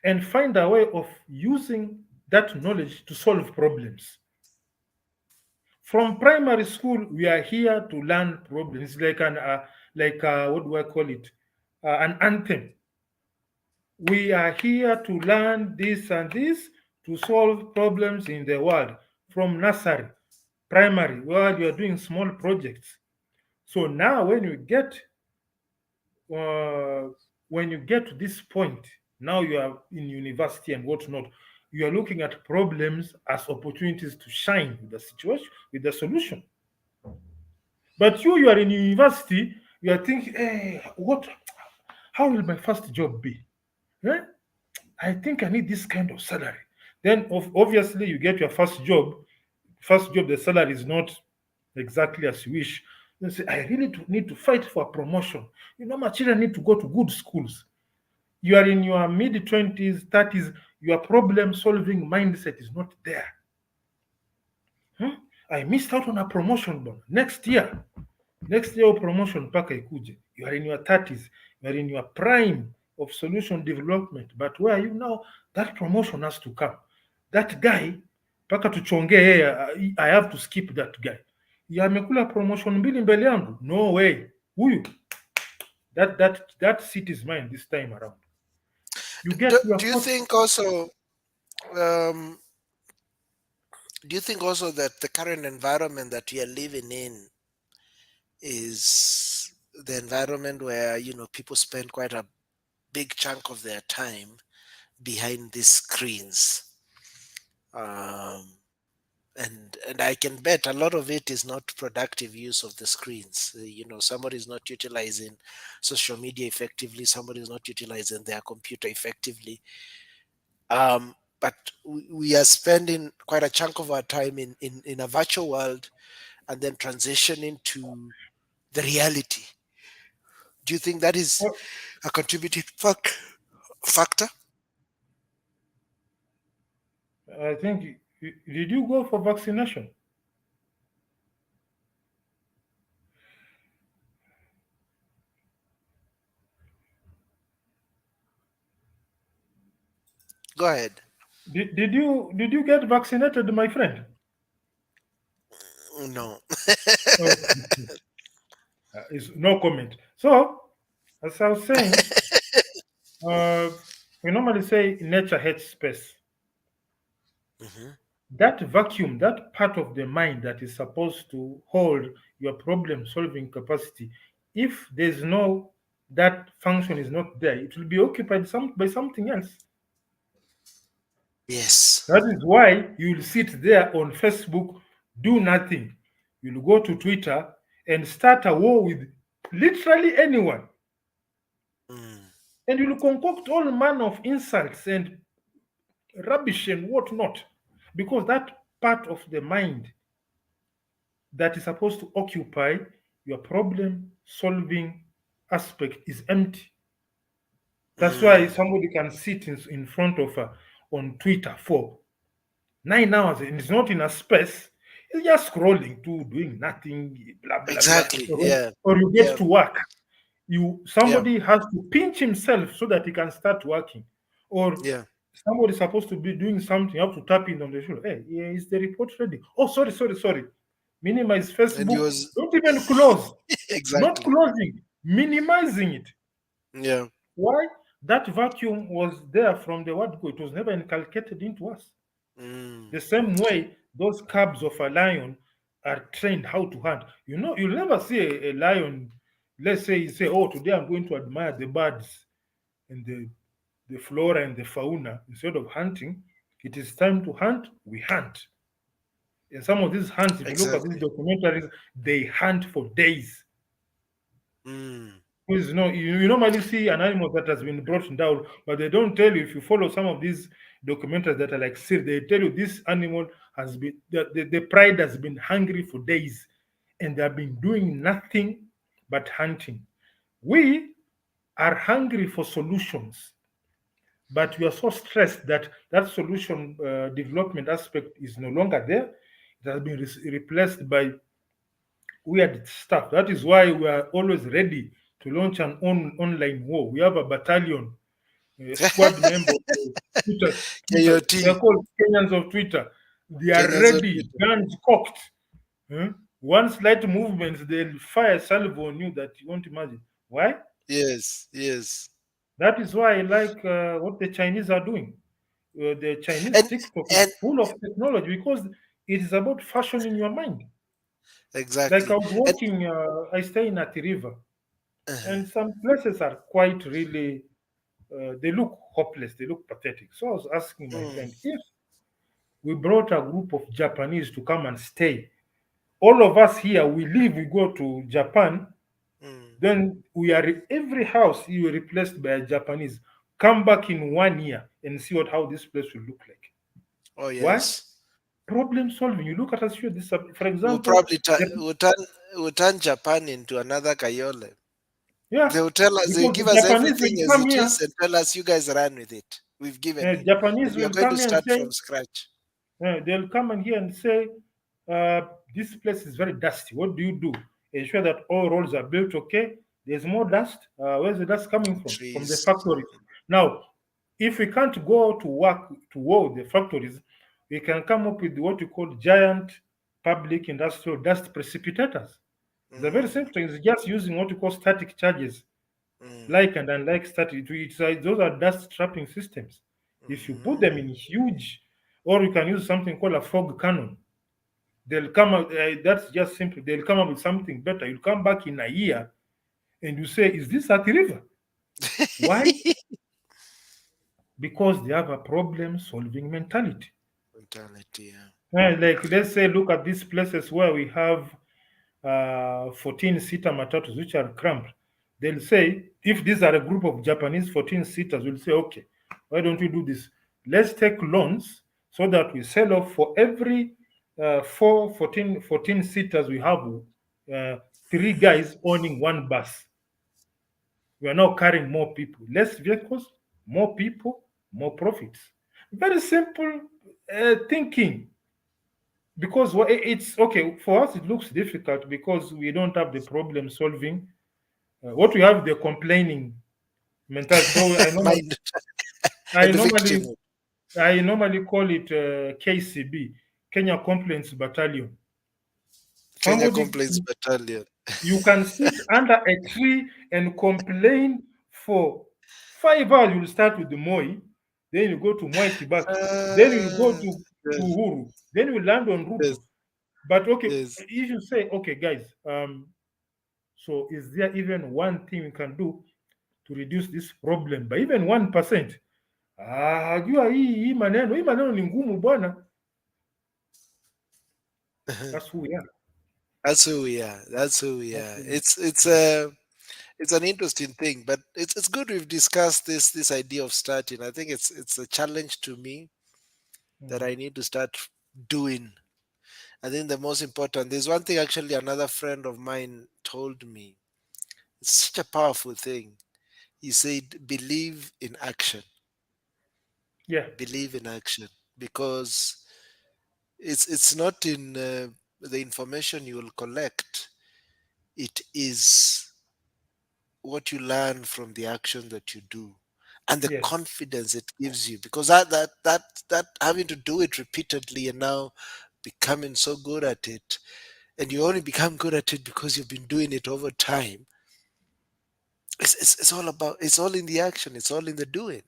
S1: and find a way of using that knowledge to solve problems? From primary school, we are here to learn problems. It's like what do I call it? An anthem. We are here to learn this and this to solve problems in the world. From nursery, primary, where you are doing small projects. So now, uh, when you get to this point, now you are in university and whatnot. You are looking at problems as opportunities to shine with the situation, with the solution. But you are in university, you are thinking, hey, what? How will my first job be? Eh? I think I need this kind of salary. Then, obviously, you get your first job. First job, the salary is not exactly as you wish. You say, I really need to fight for a promotion. My children need to go to good schools. You are in your mid 20s, 30s, your problem solving mindset is not there. Hmm? I missed out on a promotion bwana. Next year promotion mpaka ikuje. You are in your 30s, you are in your prime of solution development, but where are you now? That promotion has to come. That guy mpaka tuchongee yeye, I have to skip that guy. Ya amekula promotion mbili mbele yangu, no way. Huyu, that seat is mine this time around. You
S2: Do,
S1: get your
S2: do you
S1: first.
S2: think also um, do you think also that the current environment that we are living in is the environment where people spend quite a big chunk of their time behind these screens, um, and I can bet a lot of it is not productive use of the screens. Somebody is not utilizing social media effectively, somebody is not utilizing their computer effectively, but we are spending quite a chunk of our time in a virtual world and then transitioning to the reality. Do you think that is
S1: Oh,
S2: a contributing factor?
S1: I think, did you go for vaccination?
S2: Go ahead.
S1: Did you get vaccinated, my friend?
S2: No.
S1: Oh, is no comment. So, as I was saying, uh, we normally say nature hates space.
S2: Mhm.
S1: That vacuum, that part of the mind that is supposed to hold your problem solving capacity, if there's no, that function is not there, it will be occupied by something else.
S2: Yes.
S1: That is why you'll sit there on Facebook, do nothing. You'll go to Twitter and start a war with literally anyone.
S2: Mm.
S1: And you'll concoct all manner of insults and rubbish and whatnot. because that part of the mind that is supposed to occupy your problem solving aspect is empty. That's why
S2: Mm.
S1: somebody can sit in front of on Twitter for 9 hours and it's not in a space. It's just scrolling to doing nothing, blah blah blah.
S2: Exactly.
S1: Or,
S2: Yeah.
S1: or you
S2: Yeah.
S1: get to work. You
S2: Yeah.
S1: somebody has to pinch himself so that he can start working. Or
S2: Yeah.
S1: somebody supposed to be doing something, you have to tap in on the shoulder. Hey, yeah, is the report ready? Oh, sorry, sorry, sorry. Minimize
S2: And you
S1: Facebook.
S2: was
S1: Don't even close. Not
S2: exactly.
S1: closing, minimizing it.
S2: Yeah.
S1: Why? That vacuum was there from the word go. It was never inculcated into us.
S2: Mm.
S1: The same way those cubs of a lion are trained how to hunt. You know, you'll never see a lion, let's say, you say, oh, today I'm going to admire the birds and the flora and the fauna. Instead of hunting, it is time to hunt, we hunt. And some of these hunts, if you look at these
S2: Exactly.
S1: documentaries, they hunt for days.
S2: Mm.
S1: Because you normally see an animal that has been brought down, but they don't tell you if you follow some of these documentaries that are like serious, they tell you this animal has been the pride has been hungry for days and they have been doing nothing but hunting. We are hungry for solutions, but we are so stressed that that solution development aspect is no longer there. It has been replaced by weird stuff. That is why we are always ready to launch an online war. We have a battalion, a squad member of Twitter. They are
S2: KOT.
S1: called Kenyans of Twitter. They are
S2: Kenyans on
S1: ready,
S2: Twitter.
S1: guns cocked. Huh? One slight movement, they'll fire salvo on you that you won't imagine. Why?
S2: Yes. Yes.
S1: That is why I like what the Chinese are doing. The Chinese
S2: And
S1: TikTok is
S2: and
S1: full of technology because it is about fashioning your mind. Like I
S2: exactly.
S1: was
S2: And
S1: watching, I stay in Athi River,
S2: uh,
S1: and some places are quite really, they look hopeless, they look pathetic. So I was asking my friend
S2: mm,
S1: if we brought a group of Japanese to come and stay, all of us here, we leave, we go to Japan,
S2: mm.
S1: then we are every house you are replaced by a Japanese. Come back in 1 year and see what how this place will look like.
S2: Oh
S1: Why?
S2: yes.
S1: Problem solving. You look at us here. This, for
S2: We'll
S1: example,
S2: probably
S1: the-
S2: we'll turn Japan into another Kayole.
S1: yeah,
S2: They'll tell us, they'll
S1: because
S2: give
S1: the
S2: us
S1: Japanese
S2: everything
S1: will
S2: as
S1: come
S2: it
S1: here.
S2: is and tell us, you guys run with it. We've given you. And
S1: Japanese
S2: you're
S1: will
S2: going to
S1: come here and
S2: start
S1: say,
S2: from scratch.
S1: they'll come in here and say, this place is very dusty. What do you do? Ensure that all roads are built okay. There's more dust. Where's the dust coming from? From the
S2: Trees.
S1: factories. Now, if we can't go to work to war with the factories, we can come up with what we call giant public industrial dust precipitators. It's a very
S2: Mm,
S1: simple thing. It's just using what we call static charges,
S2: mm,
S1: like and unlike static. Those are dust trapping systems. If you put them
S2: mm.
S1: in huge, or you can use something called a fog cannon. They'll come out. That's just simple. They'll come up with something better. You'll come back in a year and you say, "Is this at the river?" Why? Because they have a problem-solving mentality.
S2: Mentality, yeah.
S1: Like let's say, look at these places where we have 14-seater matatus, which are cramped. They'll say, if these are a group of Japanese 14-seaters, we'll say, okay, why don't we do this? Let's take loans so that we sell off for every 14-seaters we have, uh, three guys owning one bus. We are now carrying more people, less vehicles, more people, more profits. Very simple thinking. Because it's okay for us, it looks difficult because we don't have the problem solving. What we have, the complaining mentality. So
S2: Mind
S1: I
S2: and victim.
S1: normally, I normally call it KCB, Kenya Complaints Battalion.
S2: Kenya
S1: Somebody,
S2: Complaints Battalion.
S1: you can sit under a tree and complain for 5 hours. You'll start with the Moi, then you go to Moi Kibaki, then you go
S2: Ah,
S1: to
S2: yes,
S1: Uhuru, then you land on
S2: yes,
S1: Ruto. But okay,
S2: yes.
S1: if you say, okay, guys, so is there even one thing we can do to reduce this problem by even 1%? Jua hii maneno ni ngumu bwana. That's who we are.
S2: That's who we are. That's who we
S1: That's
S2: are.
S1: who we are.
S2: It's an interesting thing, but it's good we've discussed this idea of starting. I think it's a challenge to me that
S1: Mm.
S2: I need to start doing. I think the most important, there's one thing actually another friend of mine told me. It's such a powerful thing. He said, believe in action.
S1: Yeah.
S2: Believe in action. Because it's not in the information you will collect, it is what you learn from the action that you do and the
S1: Yes.
S2: confidence it gives you, because that having to do it repeatedly and now becoming so good at it, and you only become good at it because you've been doing it over time. It's all about, it's all in the action, it's all in the doing,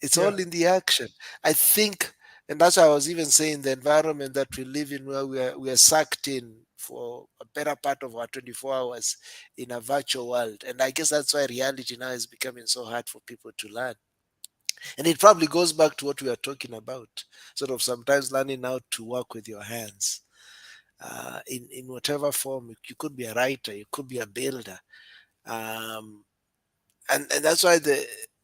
S2: it's
S1: Yeah.
S2: all in the action, I think. And that's why I was even saying the environment that we live in, where we are sucked in for a better part of our 24 hours in a virtual world. And I guess that's why reality now is becoming so hard for people to learn. And it probably goes back to what we are talking about, sort of sometimes learning how to work with your hands, in whatever form. You could be a writer, you could be a builder, um, and that's why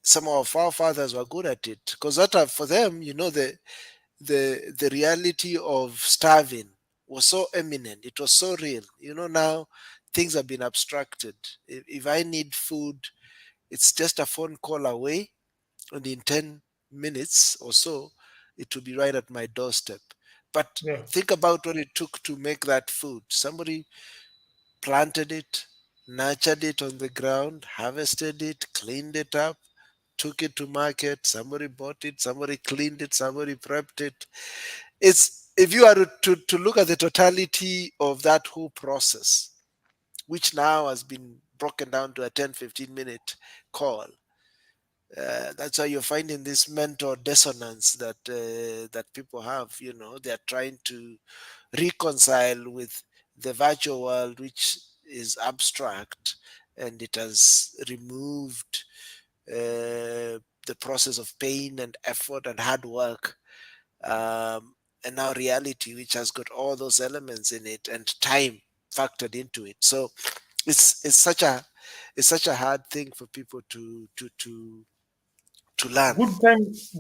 S2: some of our forefathers were good at it, because that for them, the reality of starving was so eminent, it was so real. Now things have been abstracted. If I need food, it's just a phone call away, and in 10 minutes or so it will be right at my doorstep. But
S1: Yeah.
S2: think about what it took to make that food. Somebody planted it, nurtured it on the ground, harvested it, cleaned it up, took it to market, somebody bought it, somebody cleaned it, somebody prepped it. It's, if you are to look at the totality of that whole process, which now has been broken down to a 10-15 minute call. That's why you're finding this mental dissonance that people have. They're trying to reconcile with the virtual world, which is abstract, and it has removed the process of pain and effort and hard work, and now reality, which has got all those elements in it and time factored into it. So it's such a hard thing for people to learn.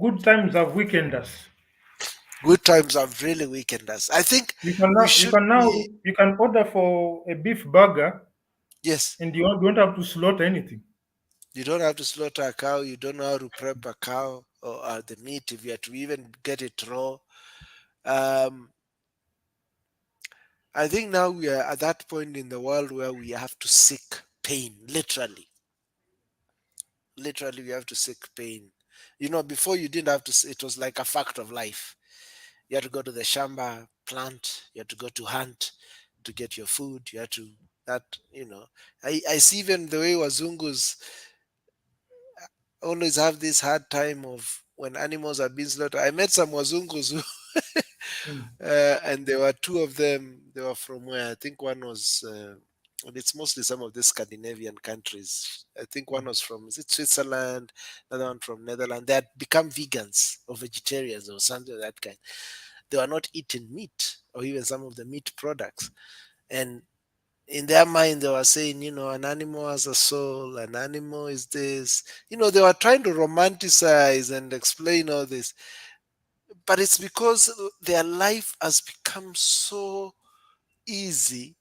S1: Good times have weakened us.
S2: Good times have really weakened us. I think
S1: You can
S2: we
S1: now you
S2: should
S1: can now
S2: be.
S1: you can order for a beef burger
S2: Yes,
S1: and you don't have to slaughter anything.
S2: you don't have to slaughter a cow. You don't know how to prep a cow or the meat if you have to even get it raw. Um, I think now we are at that point in the world where we have to seek pain, literally. Literally, we have to seek pain. Before you didn't have to, it was like a fact of life. You had to go to the shamba, plant, you had to go to hunt to get your food. You had to, that, I see even the way Wazungus always have this hard time of when animals are being slaughtered. I met some Wazungus who,
S1: Mm,
S2: and there were two of them. They were from where? I think one was, and it's mostly some of the Scandinavian countries. I think one
S1: mm.
S2: was from, is it Switzerland? Another one from Netherlands. They had become vegans or vegetarians or something of that kind. They were not eating meat or even some of the meat products. And in their mind, they were saying, an animal has a soul, an animal is this. They were trying to romanticize and explain all this. But it's because their life has become so easy.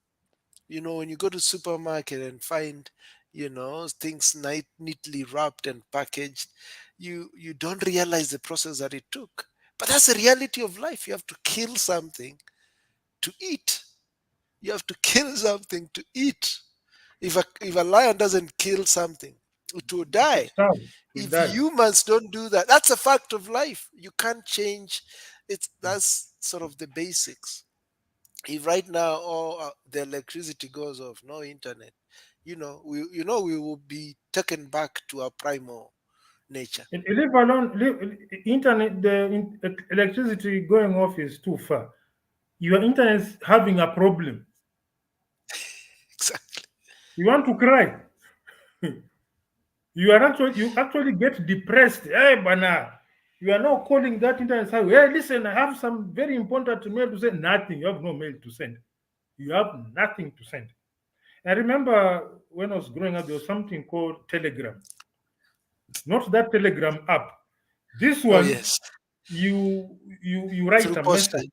S2: When you go to supermarket and find, things neatly wrapped and packaged, you don't realize the process that it took. But that's the reality of life. You have to kill something to eat. You have to kill something to eat. If a lion doesn't kill something, it will
S1: It will
S2: die.
S1: starve. It will
S2: If
S1: die.
S2: humans don't do that, that's a fact of life. You can't change it. That's sort of the basics. If right now all the electricity goes off, no internet, we will be taken back to our primal nature.
S1: And leave alone, internet, electricity going off is too far. Your internet is having a problem.
S2: Exactly.
S1: You want to cry. You actually get depressed. Hey, bana. You are now calling that internet. Say, hey, listen, I have some very important mail to send. Nothing. You have no mail to send. You have nothing to send. I remember when I was growing up, there was something called Telegram. Not that Telegram app. This
S2: Oh
S1: one,
S2: yes.
S1: you write
S2: through
S1: a message.
S2: postage.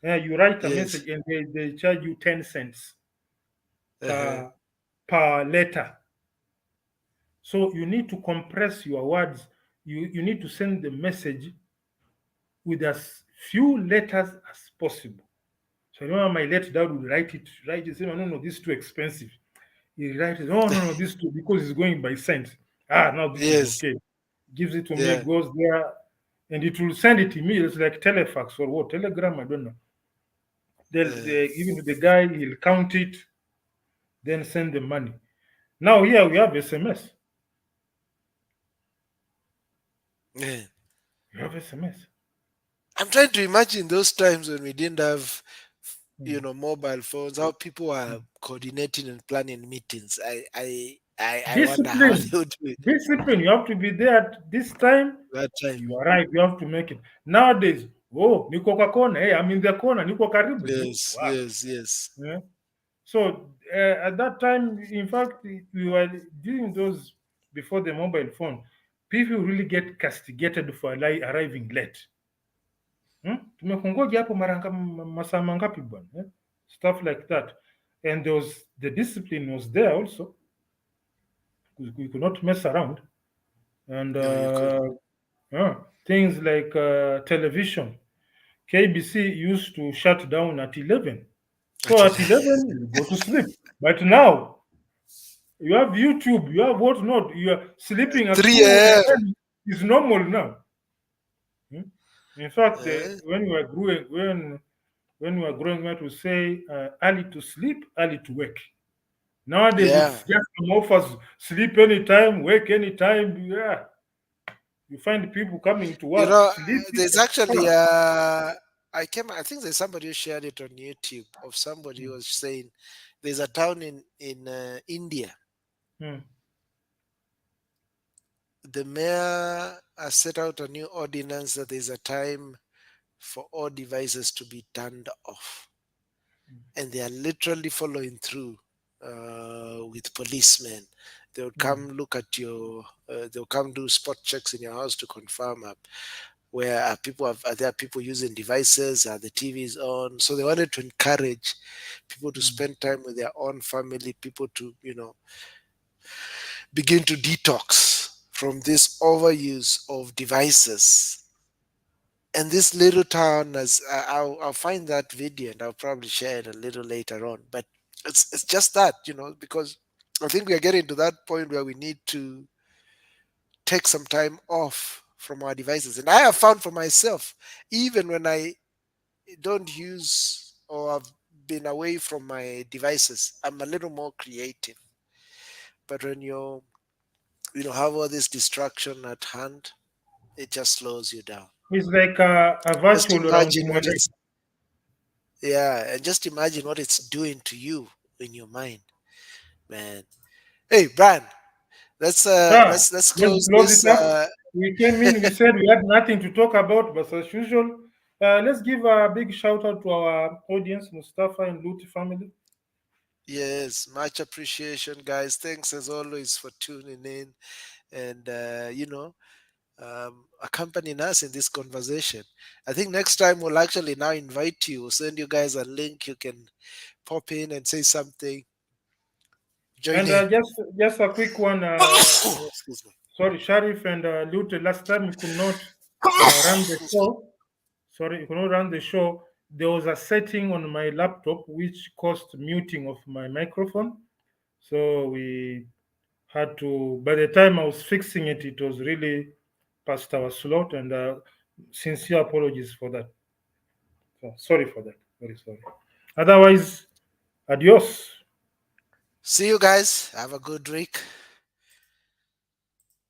S1: Yeah, you write a
S2: Yes.
S1: message and they charge you 10 cents
S2: Uh-huh.
S1: per letter. So you need to compress your words. You need to send the message with as few letters as possible. So I remember my late dad would write it, say, no, no, this is too expensive. He writes, oh, no, no, this too, because it's going by cents. Ah, now this is
S2: Yes.
S1: okay. Gives it to me,
S2: Yeah.
S1: goes there, and it will send it immediately. It's like telefax or what, telegram, I don't know.
S2: Uh,
S1: Even to the guy, he'll count it, then send the money. Now here we have SMS.
S2: yeah.
S1: You have SMS.
S2: I'm trying to imagine those times when we didn't have,
S1: Mm.
S2: mobile phones, how people are
S1: Mm.
S2: coordinating and planning meetings. I wonder how
S1: Discipline.
S2: they would do it
S1: Discipline. You have to be there at this time.
S2: that time.
S1: You arrive, you have to make it. Nowadays, oh, niko kwa kona. Hey, I'm in the corner. Niko karibu tu.
S2: Yes,
S1: Wow.
S2: yes, yes.
S1: Yeah. So at that time, in fact, we were doing those before the mobile phone. People really get castigated for arriving late. Tumekungoja hapo masaa mangapi bwana? Stuff like that. And there was the discipline was there also. We could not mess around. And
S2: No, you couldn't.
S1: things like television. KBC used to shut down at 11. So
S2: Until
S1: at 11, you go to sleep. But now, you have YouTube, you have what not. You are sleeping at
S2: 3 a.m.
S1: 2 a.m. is normal now. Hmm? In fact,
S2: Eh?
S1: when we were growing, when we were growing up, we say early to sleep, early to wake. Nowadays,
S2: Yeah.
S1: it's just some offers sleep anytime, wake anytime. Yeah, you find people coming to
S2: You
S1: work
S2: know,
S1: sleeping.
S2: there's actually I think there's somebody who shared it on YouTube of somebody who was saying there's a town in India.
S1: Hmm.
S2: The mayor has set out a new ordinance that there's a time for all devices to be turned off, and they are literally following through with policemen. They'll
S1: Hmm.
S2: come look at your. They'll come do spot checks in your house to confirm where are there people using devices, are the TVs on. So they wanted to encourage people to
S1: Hmm.
S2: spend time with their own family, people to begin to detox from this overuse of devices. And this little town, as I'll find that video and I'll probably share it a little later on. But it's just that, because I think we are getting to that point where we need to take some time off from our devices. And I have found for myself, even when I don't use or have been away from my devices, I'm a little more creative. But when have all this distraction at hand, it just slows you down.
S1: It's like a
S2: Just
S1: virtual round
S2: imagine what
S1: generator.
S2: it's Yeah, and just imagine what it's doing to you in your mind, man. Hey, Brian, let's
S1: Yeah,
S2: let's
S1: let's
S2: close
S1: close
S2: this.
S1: it up. We came in, we said we had nothing to talk about, but as usual, let's give a big shout out to our audience, Mustafa and Luti family.
S2: Yes, much appreciation, guys. Thanks as always for tuning in and accompanying us in this conversation. I think next time we'll actually now invite you. We'll send you guys a link. You can pop in and say something. Join
S1: And
S2: in.
S1: just a quick one.
S2: Excuse me.
S1: Sorry, Sharif and Luti. Last time you could not run the
S2: Excuse me.
S1: show. Sorry, you could not run the show. There was a setting on my laptop which caused muting of my microphone. So we had to, by the time I was fixing it, it was really past our slot, and sincere apologies for that. So sorry for that. Very sorry. Otherwise, adios.
S2: See you guys. Have a good week.